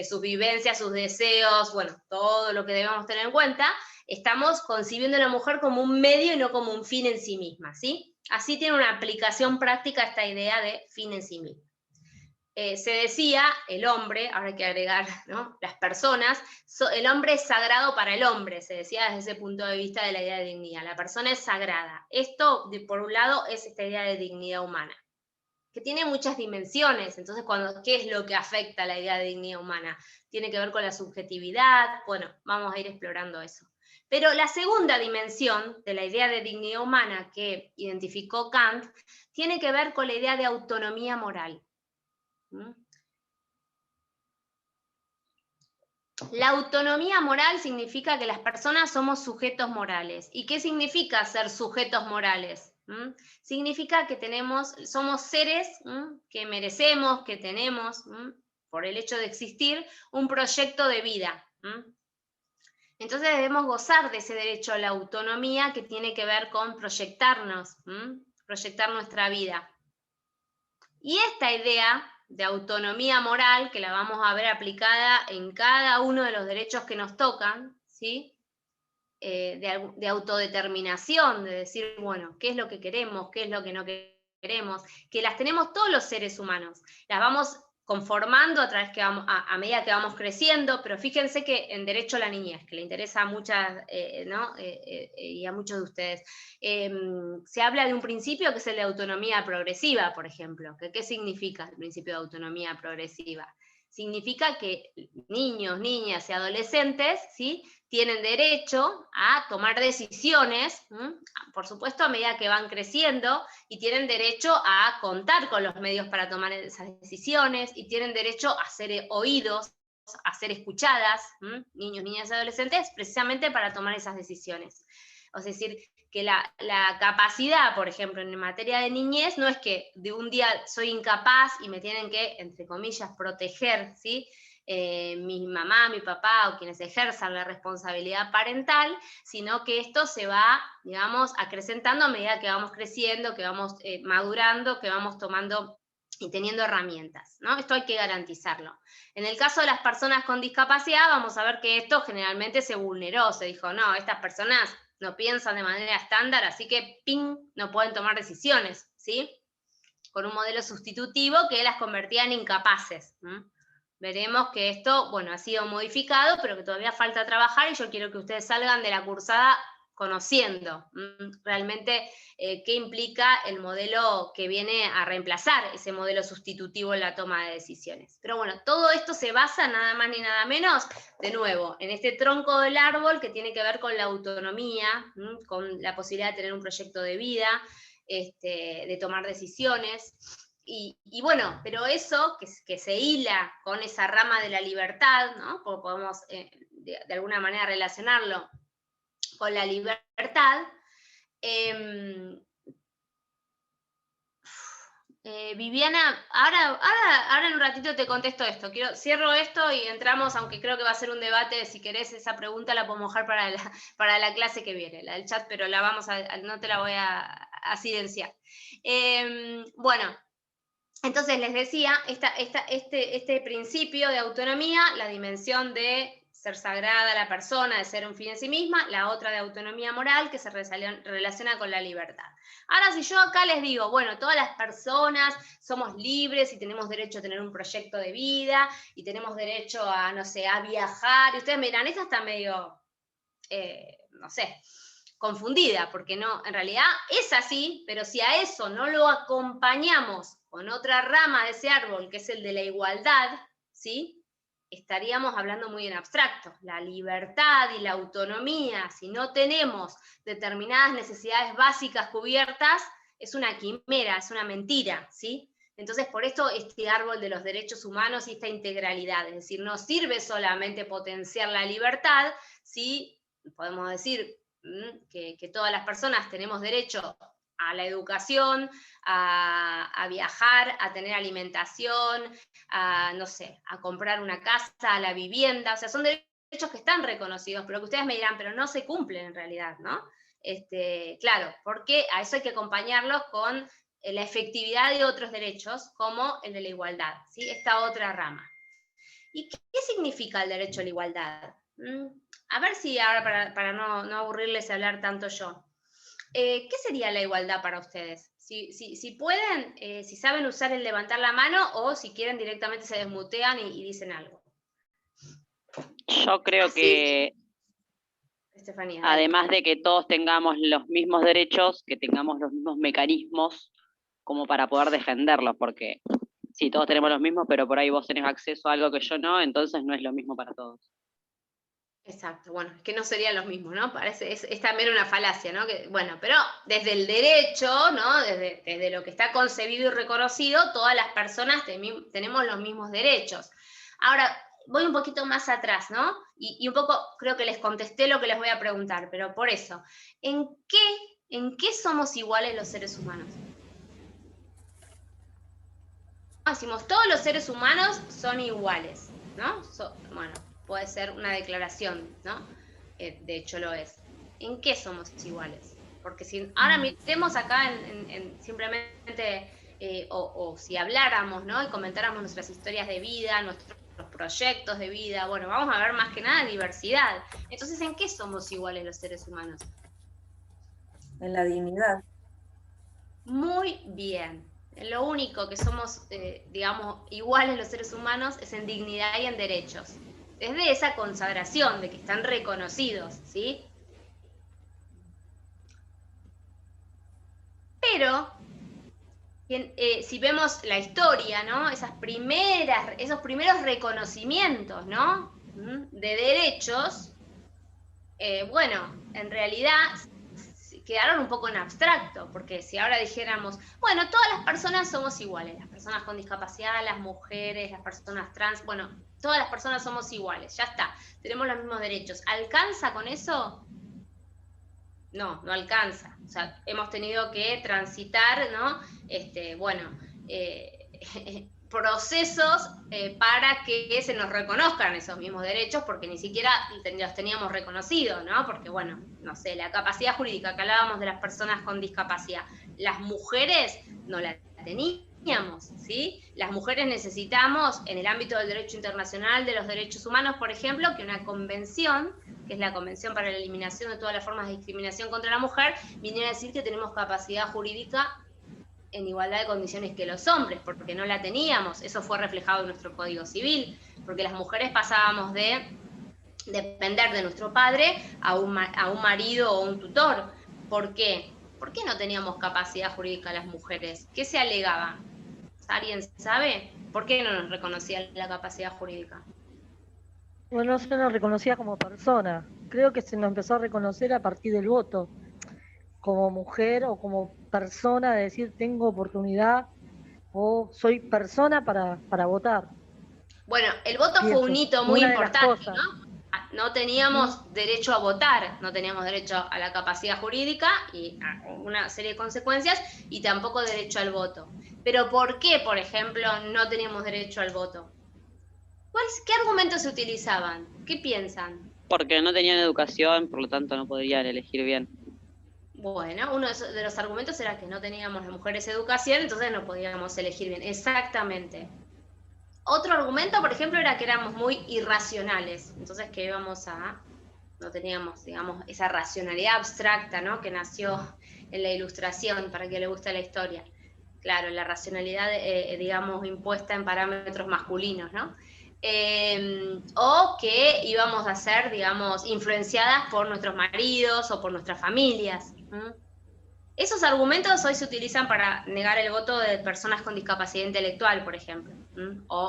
sus vivencias, sus deseos, bueno, todo lo que debemos tener en cuenta, estamos concibiendo a la mujer como un medio y no como un fin en sí misma, ¿sí? Así tiene una aplicación práctica esta idea de fin en sí misma. Se decía, el hombre, ahora hay que agregar, ¿no?, las personas, el hombre es sagrado para el hombre, se decía desde ese punto de vista de la idea de dignidad, la persona es sagrada. Esto, por un lado, es esta idea de dignidad humana, que tiene muchas dimensiones. Entonces, ¿qué es lo que afecta a la idea de dignidad humana? Tiene que ver con la subjetividad, bueno, vamos a ir explorando eso. Pero la segunda dimensión de la idea de dignidad humana que identificó Kant, tiene que ver con la idea de autonomía moral. La autonomía moral significa que las personas somos sujetos morales. ¿Y qué significa ser sujetos morales? Significa que somos seres que merecemos, que tenemos, por el hecho de existir, un proyecto de vida. Entonces debemos gozar de ese derecho a la autonomía que tiene que ver con proyectarnos, proyectar nuestra vida. Y esta idea de autonomía moral, que la vamos a ver aplicada en cada uno de los derechos que nos tocan, ¿sí?, de autodeterminación, de decir, bueno, qué es lo que queremos, qué es lo que no queremos, que las tenemos todos los seres humanos, las vamos conformando a medida que vamos creciendo, pero fíjense que en derecho a la niñez, que le interesa a muchas, y a muchos de ustedes, se habla de un principio que es el de autonomía progresiva, por ejemplo. ¿Qué significa el principio de autonomía progresiva? Significa que niños, niñas y adolescentes, ¿sí?, tienen derecho a tomar decisiones, por supuesto a medida que van creciendo, y tienen derecho a contar con los medios para tomar esas decisiones, y tienen derecho a ser oídos, a ser escuchadas, niños, niñas y adolescentes, precisamente para tomar esas decisiones. Es decir, que la capacidad, por ejemplo, en materia de niñez, no es que de un día soy incapaz y me tienen que, entre comillas, proteger, ¿sí? Mi mamá, mi papá o quienes ejerzan la responsabilidad parental, sino que esto se va, digamos, acrecentando a medida que vamos creciendo, que vamos madurando, que vamos tomando y teniendo herramientas, ¿no? Esto hay que garantizarlo. En el caso de las personas con discapacidad, vamos a ver que esto generalmente se vulneró, se dijo, no, estas personas no piensan de manera estándar, así que, ¡ping!, no pueden tomar decisiones, ¿sí? Con un modelo sustitutivo que las convertía en incapaces. Veremos que esto, bueno, ha sido modificado, pero que todavía falta trabajar, y yo quiero que ustedes salgan de la cursada conociendo realmente qué implica el modelo que viene a reemplazar ese modelo sustitutivo en la toma de decisiones. Pero bueno, todo esto se basa nada más ni nada menos, de nuevo, en este tronco del árbol que tiene que ver con la autonomía, con la posibilidad de tener un proyecto de vida, de tomar decisiones. Y bueno, pero eso que se hila con esa rama de la libertad, ¿no? Podemos de alguna manera relacionarlo con la libertad. Viviana, ahora en un ratito te contesto esto. Cierro esto y entramos, aunque creo que va a ser un debate, si querés esa pregunta la podemos dejar para la clase que viene, la del chat, pero no te la voy a silenciar. Bueno, entonces les decía, este principio de autonomía, la dimensión de ser sagrada la persona, de ser un fin en sí misma, la otra de autonomía moral, que se relaciona con la libertad. Ahora, si yo acá les digo, bueno, todas las personas somos libres y tenemos derecho a tener un proyecto de vida, y tenemos derecho a, no sé, a viajar, y ustedes me dirán, esta está medio, no sé, confundida, porque no, en realidad es así, pero si a eso no lo acompañamos con otra rama de ese árbol, que es el de la igualdad, ¿sí?, estaríamos hablando muy en abstracto. La libertad y la autonomía, si no tenemos determinadas necesidades básicas cubiertas, es una quimera, es una mentira, ¿sí? Entonces, por esto este árbol de los derechos humanos y esta integralidad, es decir, no sirve solamente potenciar la libertad, ¿sí? Podemos decir que todas las personas tenemos derecho a la educación, a viajar, a tener alimentación, a, no sé, a comprar una casa, a la vivienda, o sea, son derechos que están reconocidos, pero que ustedes me dirán, pero no se cumplen en realidad, ¿no? Claro, porque a eso hay que acompañarlos con la efectividad de otros derechos, como el de la igualdad, ¿sí? Esta otra rama. ¿Y qué significa el derecho a la igualdad? A ver si ahora, para no aburrirles y hablar tanto yo, ¿qué sería la igualdad para ustedes? Si pueden, si saben usar el levantar la mano, o si quieren directamente se desmutean y dicen algo. Yo creo que, Estefanía, además de que todos tengamos los mismos derechos, que tengamos los mismos mecanismos como para poder defenderlos, porque sí, todos tenemos los mismos, pero por ahí vos tenés acceso a algo que yo no, entonces no es lo mismo para todos. Exacto, bueno, es que no serían los mismos, ¿no? Parece, es también una falacia, ¿no? Que, bueno, pero desde el derecho, ¿no? Desde lo que está concebido y reconocido, todas las personas tenemos los mismos derechos. Ahora, voy un poquito más atrás, ¿no? Y un poco creo que les contesté lo que les voy a preguntar, pero por eso, ¿en qué somos iguales los seres humanos? Decimos, todos los seres humanos son iguales, ¿no? Bueno, puede ser una declaración, ¿no? De hecho lo es. ¿En qué somos iguales? Porque si ahora miremos acá simplemente, o si habláramos, ¿no? Y comentáramos nuestras historias de vida, nuestros proyectos de vida, bueno, vamos a ver más que nada diversidad. Entonces, ¿en qué somos iguales los seres humanos? En la dignidad. Muy bien. Lo único que somos, digamos, iguales los seres humanos es en dignidad y en derechos. Desde esa consagración de que están reconocidos, ¿sí? Pero, si vemos la historia, ¿no? Esos primeros reconocimientos, ¿no? De derechos, bueno, en realidad quedaron un poco en abstracto, porque si ahora dijéramos, bueno, todas las personas somos iguales, las personas con discapacidad, las mujeres, las personas trans, bueno, todas las personas somos iguales, ya está, tenemos los mismos derechos. ¿Alcanza con eso? No, no alcanza. O sea, hemos tenido que transitar, ¿no? Procesos para que se nos reconozcan esos mismos derechos, porque ni siquiera los teníamos reconocidos, ¿no? Porque, bueno, no sé, la capacidad jurídica, que hablábamos de las personas con discapacidad, las mujeres no la teníamos, ¿sí? Las mujeres necesitamos, en el ámbito del derecho internacional de los derechos humanos, por ejemplo, que una convención, que es la Convención para la Eliminación de todas las formas de discriminación contra la mujer, viniera a decir que tenemos capacidad jurídica en igualdad de condiciones que los hombres, porque no la teníamos. Eso fue reflejado en nuestro Código Civil, porque las mujeres pasábamos de depender de nuestro padre a un marido o un tutor. ¿Por qué? ¿Por qué no teníamos capacidad jurídica las mujeres? ¿Qué se alegaba? ¿Alguien sabe? ¿Por qué no nos reconocía la capacidad jurídica? Bueno, no se nos reconocía como persona. Creo que se nos empezó a reconocer a partir del voto, como mujer o como persona, de decir tengo oportunidad o soy persona para votar. Bueno, el voto fue un hito muy importante, ¿no? No teníamos derecho a votar, no teníamos derecho a la capacidad jurídica y a una serie de consecuencias, y tampoco derecho al voto. Pero ¿por qué, por ejemplo, no teníamos derecho al voto? ¿Qué argumentos se utilizaban? ¿Qué piensan? Porque no tenían educación, por lo tanto no podrían elegir bien. Bueno, uno de los argumentos era que no teníamos las mujeres educación, entonces no podíamos elegir bien. Exactamente. Otro argumento, por ejemplo, era que éramos muy irracionales. Entonces que no teníamos, digamos, esa racionalidad abstracta, ¿no? Que nació en la Ilustración, para que le guste la historia. Claro, la racionalidad, digamos, impuesta en parámetros masculinos, ¿no? O que íbamos a ser, digamos, influenciadas por nuestros maridos o por nuestras familias. Esos argumentos hoy se utilizan para negar el voto de personas con discapacidad intelectual, por ejemplo.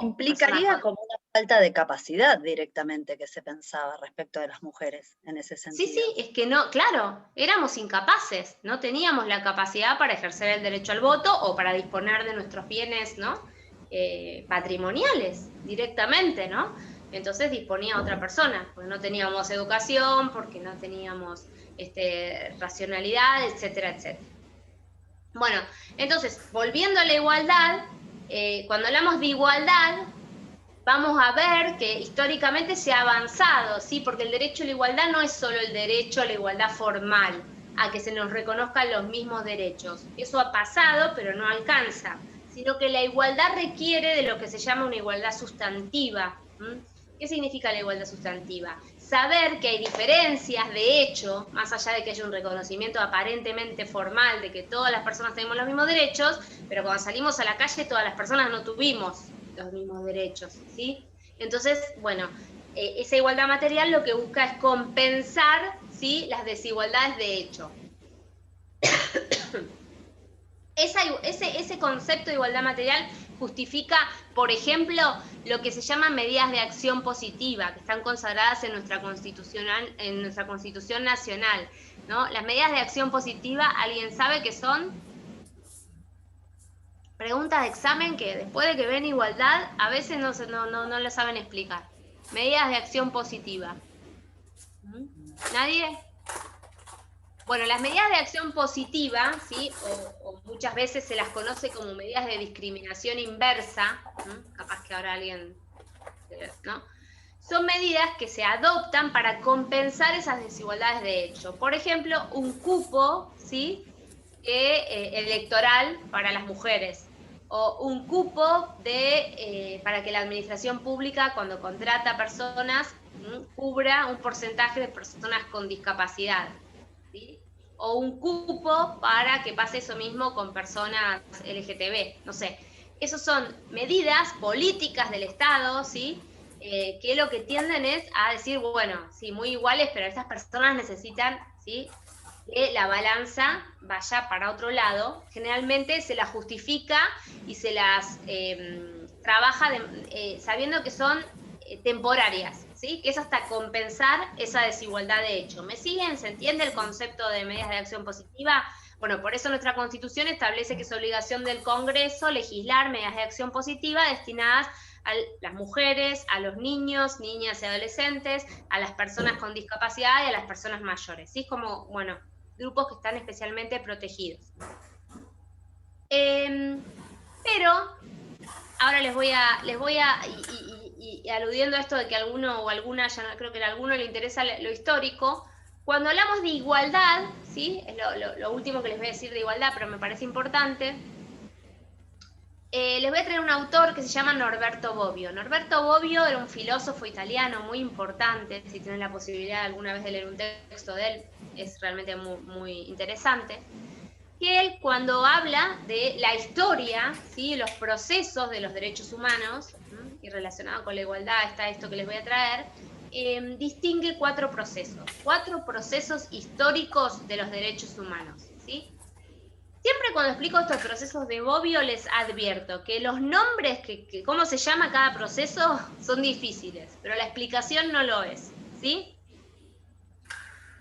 Implicaría como una falta de capacidad directamente que se pensaba respecto de las mujeres en ese sentido. Sí, es que no, claro, éramos incapaces, no teníamos la capacidad para ejercer el derecho al voto o para disponer de nuestros bienes, ¿no? Patrimoniales directamente, ¿no? Entonces disponía otra persona, porque no teníamos educación, porque no teníamos racionalidad, etcétera, etcétera. Bueno, entonces, volviendo a la igualdad, cuando hablamos de igualdad, vamos a ver que históricamente se ha avanzado, ¿sí? Porque el derecho a la igualdad no es solo el derecho a la igualdad formal, a que se nos reconozcan los mismos derechos. Eso ha pasado, pero no alcanza, sino que la igualdad requiere de lo que se llama una igualdad sustantiva. ¿Qué significa la igualdad sustantiva? Saber que hay diferencias de hecho, más allá de que haya un reconocimiento aparentemente formal de que todas las personas tenemos los mismos derechos, pero cuando salimos a la calle todas las personas no tuvimos los mismos derechos, ¿sí? Entonces, bueno, esa igualdad material lo que busca es compensar, ¿sí?, las desigualdades de hecho. Ese concepto de igualdad material justifica, por ejemplo, lo que se llaman medidas de acción positiva, que están consagradas en nuestra Constitución Nacional, ¿no? Las medidas de acción positiva, ¿alguien sabe qué son? Preguntas de examen que después de que ven igualdad, a veces no lo saben explicar. Medidas de acción positiva. ¿Nadie? Bueno, las medidas de acción positiva, ¿sí? o muchas veces se las conoce como medidas de discriminación inversa, capaz que ahora alguien, ¿no? Son medidas que se adoptan para compensar esas desigualdades de hecho. Por ejemplo, un cupo, ¿sí?, electoral para las mujeres, o un cupo para que la administración pública, cuando contrata personas, cubra un porcentaje de personas con discapacidad, ¿sí? O un cupo para que pase eso mismo con personas LGTB, no sé. Esas son medidas políticas del Estado, ¿sí?, que lo que tienden es a decir, bueno, sí, muy iguales, pero estas personas necesitan, ¿sí?, que la balanza vaya para otro lado. Generalmente se las justifica y se las trabaja sabiendo que son temporarias, ¿sí? Que es hasta compensar esa desigualdad de hecho. ¿Me siguen? ¿Se entiende el concepto de medidas de acción positiva? Bueno, por eso nuestra Constitución establece que es obligación del Congreso legislar medidas de acción positiva destinadas a las mujeres, a los niños, niñas y adolescentes, a las personas con discapacidad y a las personas mayores, ¿sí? Como, bueno, grupos que están especialmente protegidos. Pero ahora les voy a y aludiendo a esto de que alguno o alguna, ya no creo que a alguno le interesa lo histórico, cuando hablamos de igualdad, ¿sí? Es lo último que les voy a decir de igualdad, pero me parece importante. Les voy a traer un autor que se llama Norberto Bobbio. Norberto Bobbio era un filósofo italiano muy importante. Si tienen la posibilidad alguna vez de leer un texto de él, es realmente muy, muy interesante. Que él, cuando habla de la historia, ¿sí? Los procesos de los derechos humanos, y relacionado con la igualdad está esto que les voy a traer, distingue cuatro procesos históricos de los derechos humanos, ¿sí? Siempre cuando explico estos procesos de Bobbio les advierto que los nombres, cómo se llama cada proceso, son difíciles, pero la explicación no lo es, ¿sí?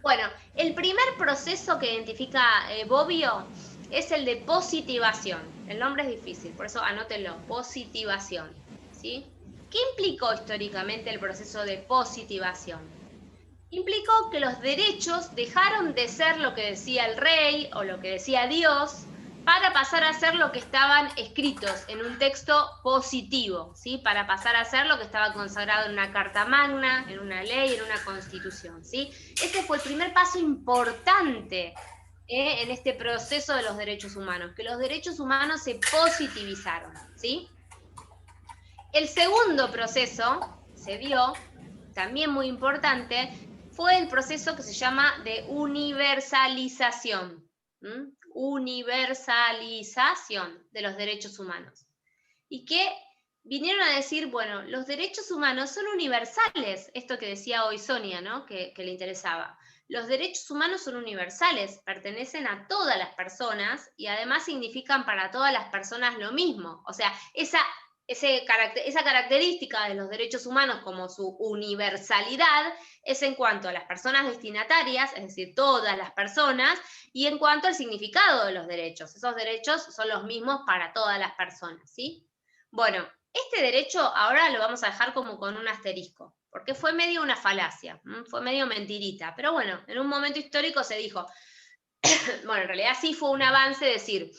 Bueno, el primer proceso que identifica Bobbio es el de positivación. El nombre es difícil, por eso anótenlo, positivación, ¿sí? ¿Qué implicó históricamente el proceso de positivación? Implicó que los derechos dejaron de ser lo que decía el rey o lo que decía Dios para pasar a ser lo que estaban escritos en un texto positivo, ¿sí? Para pasar a ser lo que estaba consagrado en una carta magna, en una ley, en una constitución, ¿sí? Ese fue el primer paso importante en este proceso de los derechos humanos, que los derechos humanos se positivizaron, ¿sí? El segundo proceso se dio, también muy importante, fue el proceso que se llama de universalización. Universalización de los derechos humanos. Y que vinieron a decir, bueno, los derechos humanos son universales, esto que decía hoy Sonia, ¿no? Que le interesaba. Los derechos humanos son universales, pertenecen a todas las personas y además significan para todas las personas lo mismo. O sea, esa característica de los derechos humanos como su universalidad es en cuanto a las personas destinatarias, es decir, todas las personas, y en cuanto al significado de los derechos. Esos derechos son los mismos para todas las personas, ¿sí? Bueno, este derecho ahora lo vamos a dejar como con un asterisco, porque fue medio una falacia, fue medio mentirita, pero bueno, en un momento histórico se dijo, bueno, en realidad sí fue un avance decir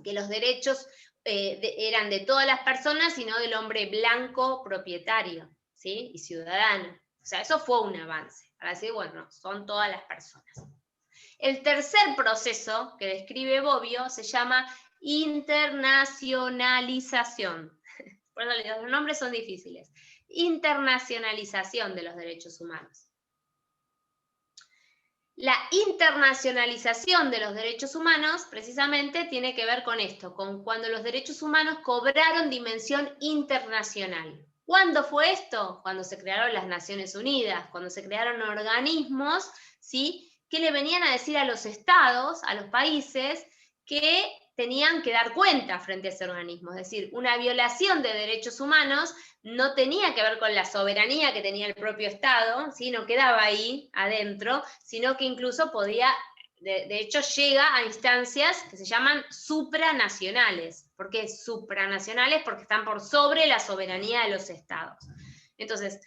que los derechos eran de todas las personas y no del hombre blanco propietario, ¿sí? Y ciudadano. O sea, eso fue un avance. Para decir, bueno, son todas las personas. El tercer proceso que describe Bobbio se llama internacionalización. Por eso los nombres son difíciles. Internacionalización de los derechos humanos. La internacionalización de los derechos humanos precisamente tiene que ver con esto, con cuando los derechos humanos cobraron dimensión internacional. ¿Cuándo fue esto? Cuando se crearon las Naciones Unidas, cuando se crearon organismos, ¿sí? Que le venían a decir a los estados, a los países, que tenían que dar cuenta frente a ese organismo. Es decir, una violación de derechos humanos no tenía que ver con la soberanía que tenía el propio Estado, ¿sí? No quedaba ahí adentro, sino que incluso podía, de hecho llega a instancias que se llaman supranacionales. ¿Por qué supranacionales? Porque están por sobre la soberanía de los Estados. Entonces,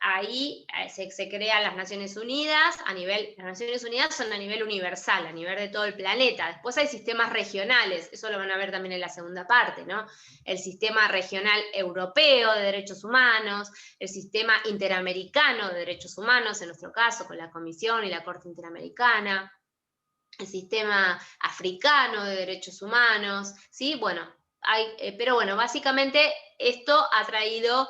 ahí se crean las Naciones Unidas, las Naciones Unidas son a nivel universal, a nivel de todo el planeta. Después hay sistemas regionales, eso lo van a ver también en la segunda parte, ¿no? El sistema regional europeo de derechos humanos, el sistema interamericano de derechos humanos, en nuestro caso, con la Comisión y la Corte Interamericana, el sistema africano de derechos humanos, ¿sí? Bueno, pero bueno, básicamente esto ha traído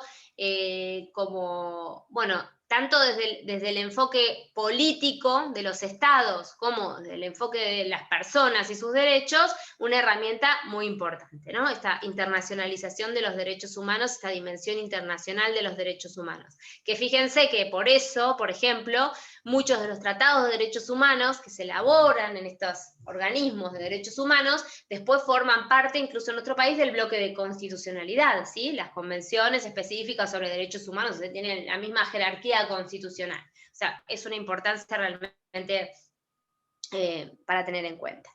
como, bueno, tanto desde el enfoque político de los estados como desde el enfoque de las personas y sus derechos, una herramienta muy importante, ¿no? Esta internacionalización de los derechos humanos, esta dimensión internacional de los derechos humanos. Que fíjense que por eso, por ejemplo, muchos de los tratados de derechos humanos que se elaboran en estos organismos de derechos humanos, después forman parte, incluso en nuestro país, del bloque de constitucionalidad, ¿sí? Las convenciones específicas sobre derechos humanos tienen la misma jerarquía constitucional. O sea, es una importancia realmente para tener en cuenta.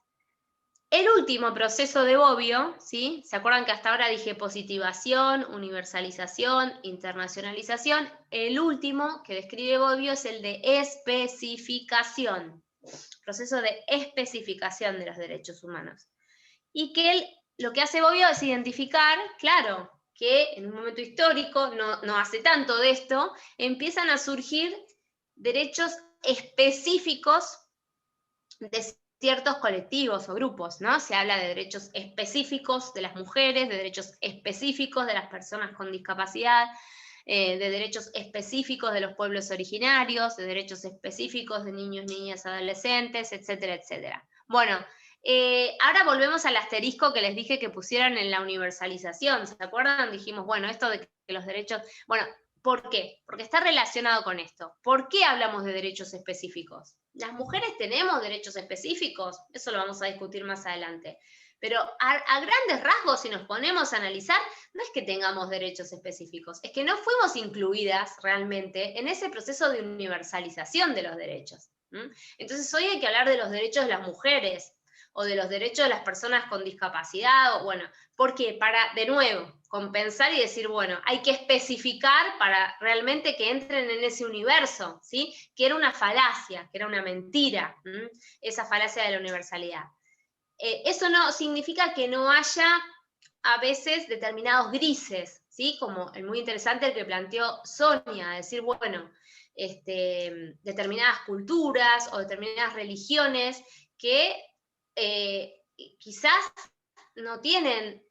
El último proceso de Bobbio, ¿sí? ¿Se acuerdan que hasta ahora dije positivación, universalización, internacionalización? El último que describe Bobbio es el de especificación, proceso de especificación de los derechos humanos. Y que lo que hace Bobbio es identificar, claro, que en un momento histórico, no hace tanto de esto, empiezan a surgir derechos específicos de ciertos colectivos o grupos, ¿no? Se habla de derechos específicos de las mujeres, de derechos específicos de las personas con discapacidad, de derechos específicos de los pueblos originarios, de derechos específicos de niños, niñas, adolescentes, etcétera, etcétera. Bueno, ahora volvemos al asterisco que les dije que pusieran en la universalización, ¿se acuerdan? Dijimos, bueno, esto de que los derechos... Bueno, ¿por qué? Porque está relacionado con esto. ¿Por qué hablamos de derechos específicos? ¿Las mujeres tenemos derechos específicos? Eso lo vamos a discutir más adelante. Pero a grandes rasgos, si nos ponemos a analizar, no es que tengamos derechos específicos, es que no fuimos incluidas realmente en ese proceso de universalización de los derechos. Entonces hoy hay que hablar de los derechos de las mujeres, o de los derechos de las personas con discapacidad, o bueno, porque para, de nuevo, compensar y decir, bueno, hay que especificar para realmente que entren en ese universo, ¿sí? Que era una falacia, que era una mentira, esa falacia de la universalidad. Eso no significa que no haya a veces determinados grises, ¿sí? Como el muy interesante el que planteó Sonia, decir, bueno, determinadas culturas o determinadas religiones que quizás no tienen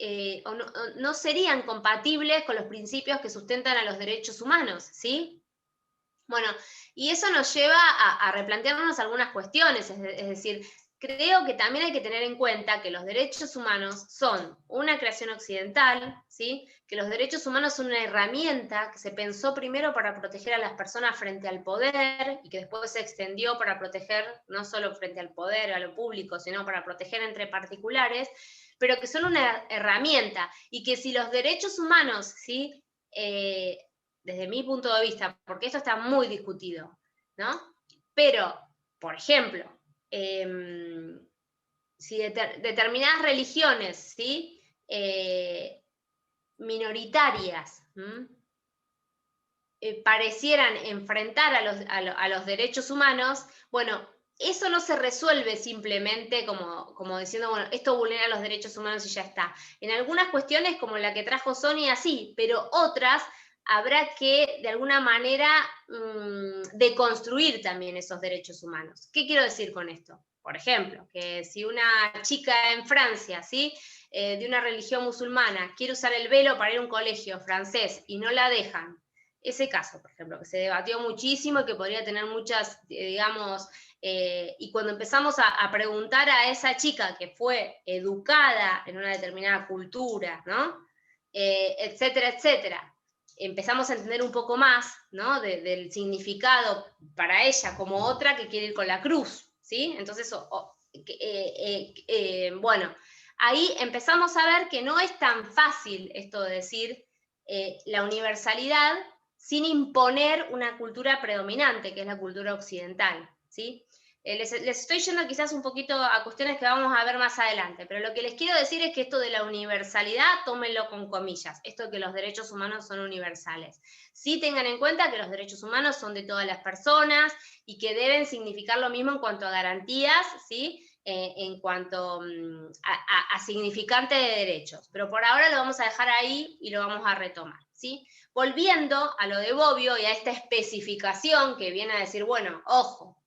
o no serían compatibles con los principios que sustentan a los derechos humanos, ¿sí? Bueno, y eso nos lleva a replantearnos algunas cuestiones, es decir, creo que también hay que tener en cuenta que los derechos humanos son una creación occidental, ¿sí? Que los derechos humanos son una herramienta que se pensó primero para proteger a las personas frente al poder y que después se extendió para proteger no solo frente al poder, a lo público, sino para proteger entre particulares, pero que son una herramienta y que si los derechos humanos, ¿sí? Desde mi punto de vista, porque esto está muy discutido, ¿no? Pero, por ejemplo, si determinadas religiones, ¿sí? Minoritarias parecieran enfrentar a los derechos humanos, bueno, eso no se resuelve simplemente como diciendo, bueno, esto vulnera los derechos humanos y ya está. En algunas cuestiones, como la que trajo Sonia, sí, pero otras habrá que, de alguna manera, deconstruir también esos derechos humanos. ¿Qué quiero decir con esto? Por ejemplo, que si una chica en Francia, ¿sí? De una religión musulmana, quiere usar el velo para ir a un colegio francés y no la dejan, ese caso, por ejemplo, que se debatió muchísimo y que podría tener muchas, digamos, y cuando empezamos a preguntar a esa chica que fue educada en una determinada cultura, ¿no? Etcétera, etcétera, empezamos a entender un poco más, ¿no? Del significado para ella como otra que quiere ir con la cruz, ¿sí? Entonces, bueno, ahí empezamos a ver que no es tan fácil esto de decir la universalidad sin imponer una cultura predominante, que es la cultura occidental, ¿sí? Les estoy yendo quizás un poquito a cuestiones que vamos a ver más adelante, pero lo que les quiero decir es que esto de la universalidad, tómenlo con comillas, esto de que los derechos humanos son universales. Sí tengan en cuenta que los derechos humanos son de todas las personas y que deben significar lo mismo en cuanto a garantías, ¿sí? En cuanto a significante de derechos. Pero por ahora lo vamos a dejar ahí y lo vamos a retomar, ¿sí? Volviendo a lo de Bobbio y a esta especificación que viene a decir, bueno, ojo,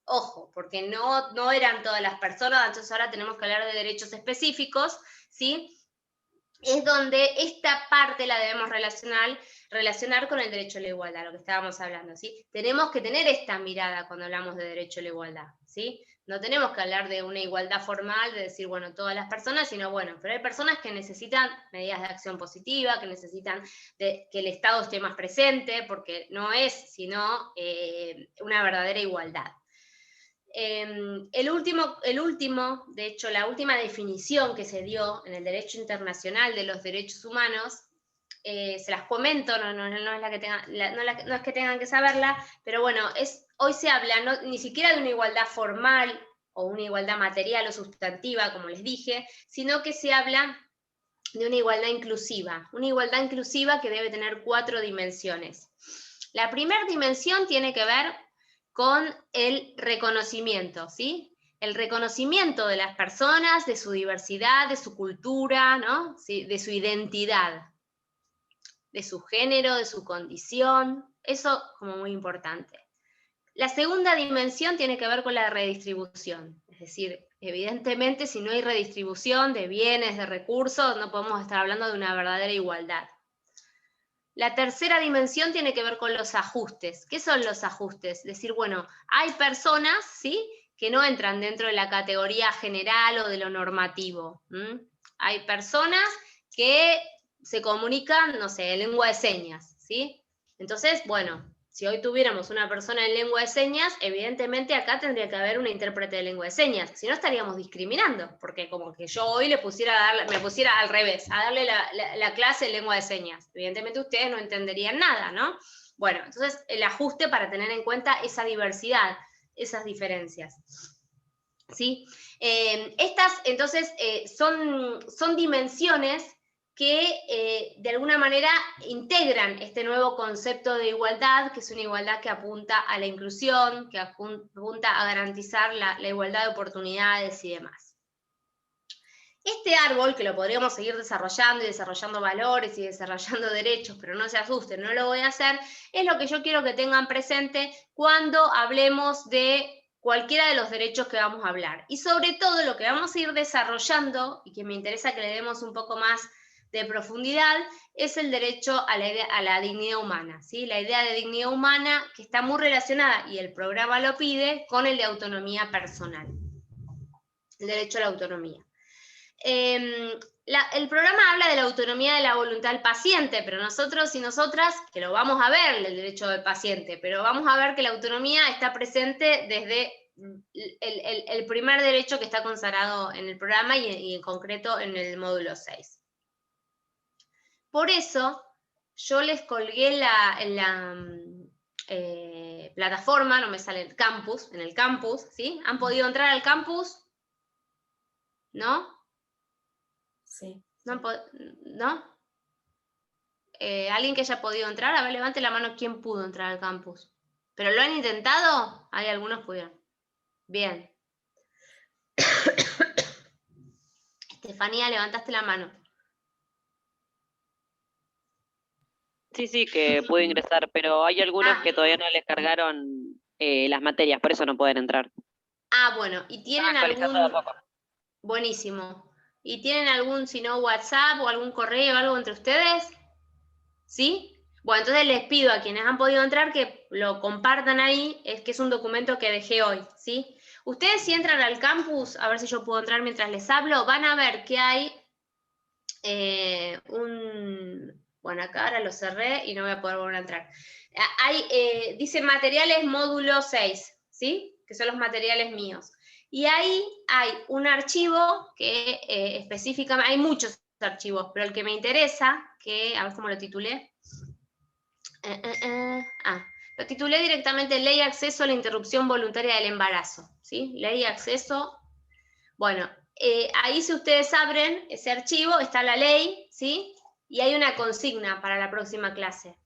porque no eran todas las personas, entonces ahora tenemos que hablar de derechos específicos, ¿sí? es donde esta parte la debemos relacionar con el derecho a la igualdad, lo que estábamos hablando, ¿sí? Tenemos que tener esta mirada cuando hablamos de derecho a la igualdad, ¿sí? No tenemos que hablar de una igualdad formal, de decir, bueno, todas las personas, sino, bueno, pero hay personas que necesitan medidas de acción positiva, que necesitan que el Estado esté más presente, porque no es sino una verdadera igualdad. El último, de hecho, la última definición que se dio en el derecho internacional de los derechos humanos, se las comento, no es que tengan que saberla, pero bueno, hoy se habla ni siquiera de una igualdad formal o una igualdad material o sustantiva, como les dije, sino que se habla de una igualdad inclusiva que debe tener 4 dimensiones. La primera dimensión tiene que ver con el reconocimiento, ¿sí? El reconocimiento de las personas, de su diversidad, de su cultura, ¿no? ¿Sí? De su identidad, de su género, de su condición, eso como muy importante. La segunda dimensión tiene que ver con la redistribución, es decir, evidentemente si no hay redistribución de bienes, de recursos, no podemos estar hablando de una verdadera igualdad. La tercera dimensión tiene que ver con los ajustes. ¿Qué son los ajustes? Es decir, bueno, hay personas, ¿sí?, que no entran dentro de la categoría general o de lo normativo. Hay personas que se comunican, no sé, en lengua de señas, ¿sí? Entonces, bueno, si hoy tuviéramos una persona en lengua de señas, evidentemente acá tendría que haber una intérprete de lengua de señas, si no estaríamos discriminando, porque como que yo hoy me pusiera al revés, a darle la clase en lengua de señas. Evidentemente ustedes no entenderían nada, ¿no? Bueno, entonces el ajuste para tener en cuenta esa diversidad, esas diferencias. ¿Sí? Estas, entonces, son dimensiones que de alguna manera integran este nuevo concepto de igualdad, que es una igualdad que apunta a la inclusión, que apunta a garantizar la igualdad de oportunidades y demás. Este árbol, que lo podríamos seguir desarrollando y desarrollando valores y desarrollando derechos, pero no se asusten, no lo voy a hacer, es lo que yo quiero que tengan presente cuando hablemos de cualquiera de los derechos que vamos a hablar. Y sobre todo lo que vamos a ir desarrollando, y que me interesa que le demos un poco más de profundidad, es el derecho a la dignidad humana, ¿sí? La idea de dignidad humana que está muy relacionada, y el programa lo pide, con el de autonomía personal. El derecho a la autonomía. El programa habla de la autonomía de la voluntad del paciente, pero nosotros y nosotras, que lo vamos a ver, el derecho del paciente, pero vamos a ver que la autonomía está presente desde el primer derecho que está consagrado en el programa y en concreto en el módulo 6. Por eso, yo les colgué en la plataforma, no me sale el campus, en el campus, ¿sí? ¿Han podido entrar al campus? ¿No? Sí. ¿No? ¿Alguien que haya podido entrar? A ver, levante la mano quién pudo entrar al campus. ¿Pero lo han intentado? Hay algunos pudieron. Bien. Estefanía, levantaste la mano. Sí, que pude ingresar, pero hay algunos que todavía no les cargaron las materias, por eso no pueden entrar. Ah, bueno, ¿y tienen algún...? Buenísimo. ¿Y tienen algún, si no, WhatsApp o algún correo o algo entre ustedes? ¿Sí? Bueno, entonces les pido a quienes han podido entrar que lo compartan ahí, es que es un documento que dejé hoy, ¿sí? Ustedes si entran al campus, a ver si yo puedo entrar mientras les hablo, van a ver que hay bueno, acá ahora lo cerré y no voy a poder volver a entrar. Dice materiales módulo 6, ¿sí? Que son los materiales míos. Y ahí hay un archivo que específicamente, hay muchos archivos, pero el que me interesa, a ver cómo lo titulé. Lo titulé directamente Ley de Acceso a la Interrupción Voluntaria del Embarazo, ¿sí? Ley de Acceso. Bueno, ahí si ustedes abren ese archivo, está la ley, ¿sí? Y hay una consigna para la próxima clase.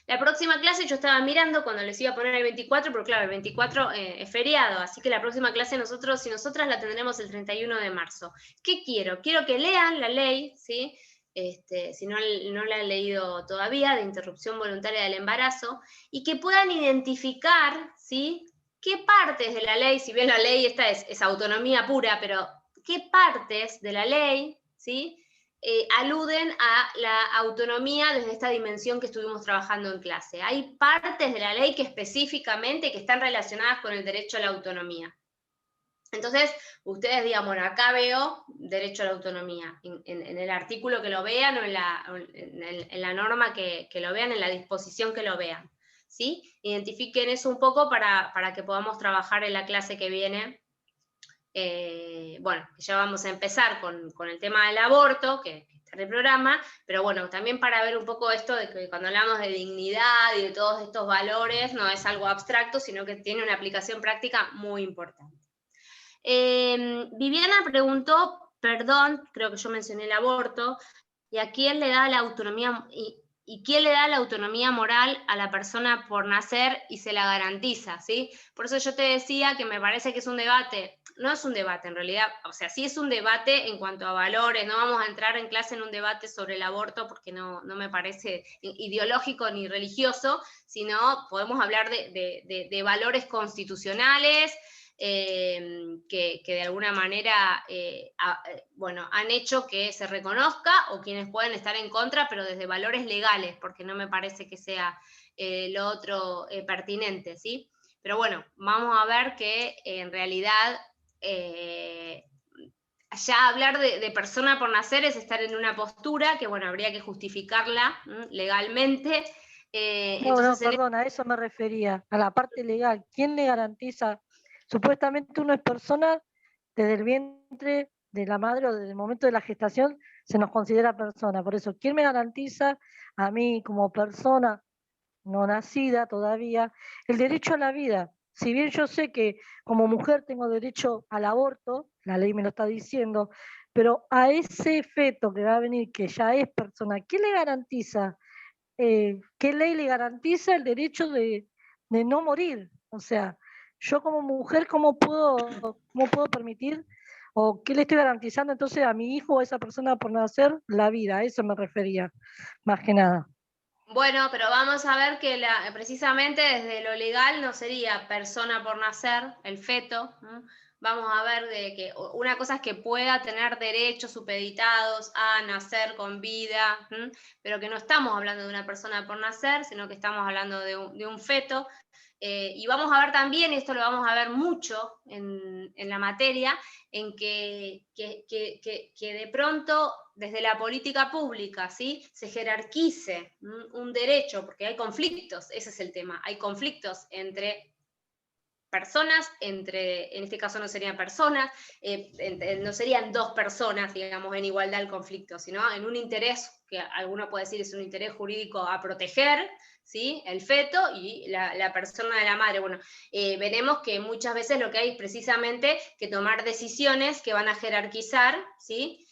La próxima clase yo estaba mirando cuando les iba a poner el 24, pero claro, el 24 es feriado, así que la próxima clase nosotros y nosotras la tendremos el 31 de marzo. ¿Qué quiero? Quiero que lean la ley, ¿sí? Si no la han leído todavía, de interrupción voluntaria del embarazo, y que puedan identificar, ¿sí?, qué partes de la ley, si bien la ley esta es autonomía pura, pero qué partes de la ley, ¿sí?, aluden a la autonomía desde esta dimensión que estuvimos trabajando en clase. Hay partes de la ley que específicamente que están relacionadas con el derecho a la autonomía. Entonces, ustedes digan, bueno, acá veo derecho a la autonomía, en el artículo que lo vean o en la norma que lo vean, en la disposición que lo vean, ¿sí? Identifiquen eso un poco para que podamos trabajar en la clase que viene. Bueno, ya vamos a empezar con el tema del aborto, que está en el programa, pero bueno, también para ver un poco esto de que cuando hablamos de dignidad y de todos estos valores, no es algo abstracto, sino que tiene una aplicación práctica muy importante. Viviana preguntó, perdón, creo que yo mencioné el aborto, y a quién le da la autonomía, y quién le da la autonomía moral a la persona por nacer y se la garantiza, ¿sí? Por eso yo te decía que me parece que es un debate, no es un debate en realidad, o sea, sí es un debate en cuanto a valores, no vamos a entrar en clase en un debate sobre el aborto porque no me parece ideológico ni religioso, sino podemos hablar de valores constitucionales, que de alguna manera bueno, han hecho que se reconozca, o quienes pueden estar en contra, pero desde valores legales, porque no me parece que sea lo otro pertinente, ¿sí? Pero bueno, vamos a ver que en realidad ya hablar de persona por nacer es estar en una postura que, bueno, habría que justificarla legalmente. No, perdón, a eso me refería, a la parte legal. ¿Quién le garantiza? Supuestamente uno es persona desde el vientre de la madre o desde el momento de la gestación se nos considera persona. Por eso, ¿quién me garantiza a mí como persona no nacida todavía el derecho a la vida? Si bien yo sé que como mujer tengo derecho al aborto, la ley me lo está diciendo, pero a ese feto que va a venir, que ya es persona, ¿quién le garantiza? ¿Qué ley le garantiza el derecho de no morir? O sea, yo como mujer, ¿cómo puedo permitir o qué le estoy garantizando entonces a mi hijo o a esa persona por nacer la vida? A eso me refería, más que nada. Bueno, pero vamos a ver que precisamente desde lo legal no sería persona por nacer, el feto. Vamos a ver de que una cosa es que pueda tener derechos supeditados a nacer con vida, pero que no estamos hablando de una persona por nacer, sino que estamos hablando de un feto. Y vamos a ver también, y esto lo vamos a ver mucho en la materia, en que de pronto desde la política pública, ¿sí?, se jerarquice un derecho, porque hay conflictos, ese es el tema, hay conflictos entre personas, en este caso no serían personas, no serían dos personas, digamos, en igualdad al conflicto, sino en un interés, que alguno puede decir es un interés jurídico a proteger, ¿sí?, el feto y la persona de la madre. Bueno, veremos que muchas veces lo que hay es precisamente que tomar decisiones que van a jerarquizar, ¿sí?,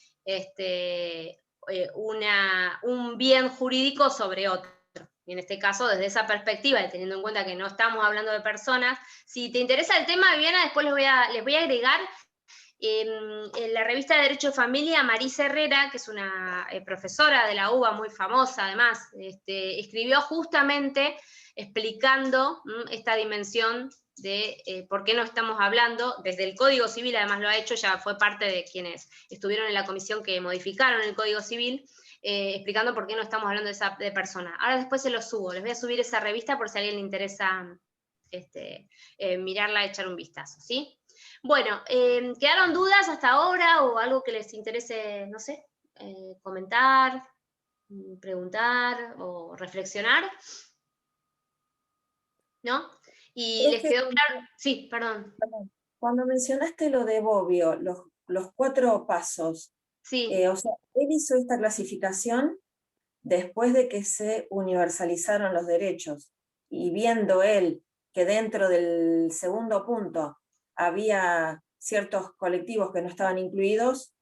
un bien jurídico sobre otro. Y en este caso, desde esa perspectiva, y teniendo en cuenta que no estamos hablando de personas, si te interesa el tema, Viviana, después les voy a agregar en la revista de Derecho de Familia, Marisa Herrera, que es una profesora de la UBA muy famosa, además, escribió justamente explicando esta dimensión de por qué no estamos hablando, desde el Código Civil, además lo ha hecho, ya fue parte de quienes estuvieron en la comisión que modificaron el Código Civil, explicando por qué no estamos hablando de persona. Ahora después se lo subo, les voy a subir esa revista por si a alguien le interesa mirarla, echar un vistazo, ¿sí? Bueno, ¿quedaron dudas hasta ahora o algo que les interese, no sé, comentar, preguntar o reflexionar? ¿No? ¿Y les quedó claro? Sí, perdón. Cuando mencionaste lo de Bobbio, los 4 pasos, sí. O sea, él hizo esta clasificación después de que se universalizaron los derechos, y viendo él que dentro del segundo punto había ciertos colectivos que no estaban incluidos,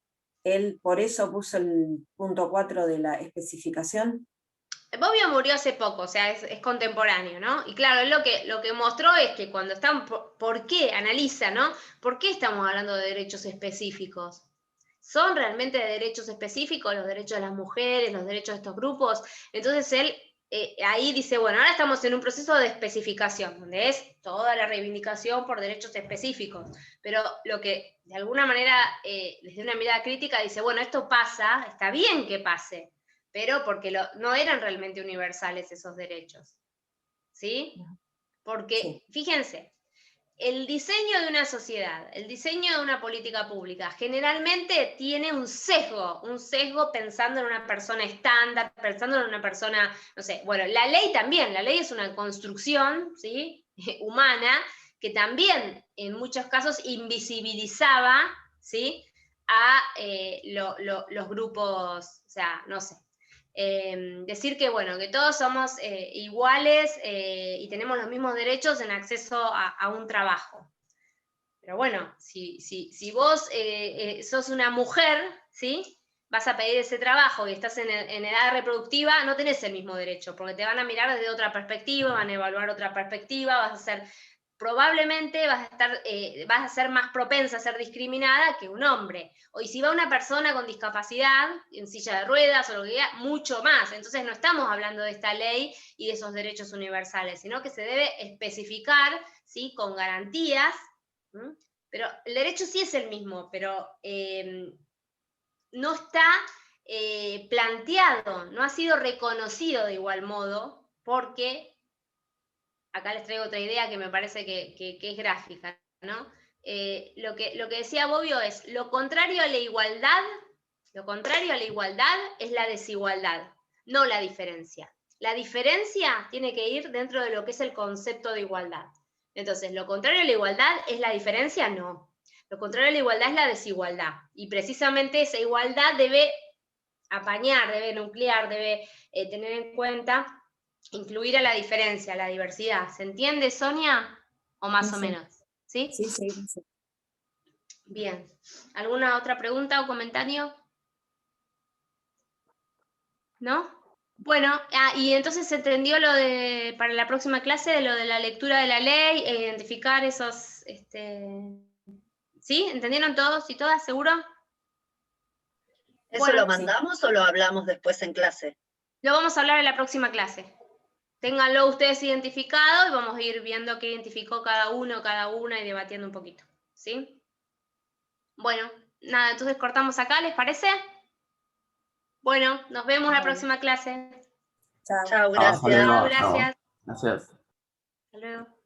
él por eso puso el punto 4 de la especificación. Bobbio murió hace poco, o sea, es contemporáneo, ¿no? Y claro, él lo que mostró es que cuando están, ¿por qué? Analiza, ¿no? ¿Por qué estamos hablando de derechos específicos? ¿Son realmente derechos específicos los derechos de las mujeres, los derechos de estos grupos? Entonces él ahí dice, bueno, ahora estamos en un proceso de especificación, donde es toda la reivindicación por derechos específicos, pero lo que de alguna manera, desde una mirada crítica, dice, bueno, esto pasa, está bien que pase, pero porque no eran realmente universales esos derechos, ¿sí? Porque, fíjense, el diseño de una sociedad, el diseño de una política pública, generalmente tiene un sesgo pensando en una persona estándar, pensando en una persona, no sé, bueno, la ley también, la ley es una construcción, ¿sí? humana, que también en muchos casos invisibilizaba, ¿sí? a los grupos, o sea, no sé, decir que, bueno, que todos somos iguales y tenemos los mismos derechos en acceso a un trabajo. Pero bueno, si vos sos una mujer, ¿sí? Vas a pedir ese trabajo y estás en edad reproductiva, no tenés el mismo derecho, porque te van a mirar desde otra perspectiva, van a evaluar otra perspectiva, vas a ser... probablemente vas a ser más propensa a ser discriminada que un hombre. O y si va una persona con discapacidad, en silla de ruedas o lo que sea, mucho más. Entonces no estamos hablando de esta ley y de esos derechos universales, sino que se debe especificar, ¿sí? con garantías, ¿sí? Pero el derecho sí es el mismo, pero no está planteado, no ha sido reconocido de igual modo, porque... acá les traigo otra idea que me parece que es gráfica, ¿no? Lo que decía Bobbio es, lo contrario a la igualdad es la desigualdad, no la diferencia. La diferencia tiene que ir dentro de lo que es el concepto de igualdad. Entonces, lo contrario a la igualdad es la diferencia, no. Lo contrario a la igualdad es la desigualdad. Y precisamente esa igualdad debe apañar, debe nuclear, debe tener en cuenta incluir a la diferencia, a la diversidad. ¿Se entiende, Sonia? ¿O más o menos? ¿Sí? Sí. Bien. ¿Alguna otra pregunta o comentario? ¿No? Bueno, y entonces se entendió lo de, para la próxima clase, lo de la lectura de la ley, identificar esos, ¿sí? ¿Entendieron todos y todas, seguro? ¿Eso Bueno, lo mandamos o lo hablamos después en clase? Lo vamos a hablar en la próxima clase. Ténganlo ustedes identificado y vamos a ir viendo qué identificó cada uno, cada una y debatiendo un poquito, ¿sí? Bueno, nada, entonces cortamos acá, ¿les parece? Bueno, nos vemos la próxima clase. Chao. Chao, Hasta gracias. luego. Gracias. Gracias. Hasta luego.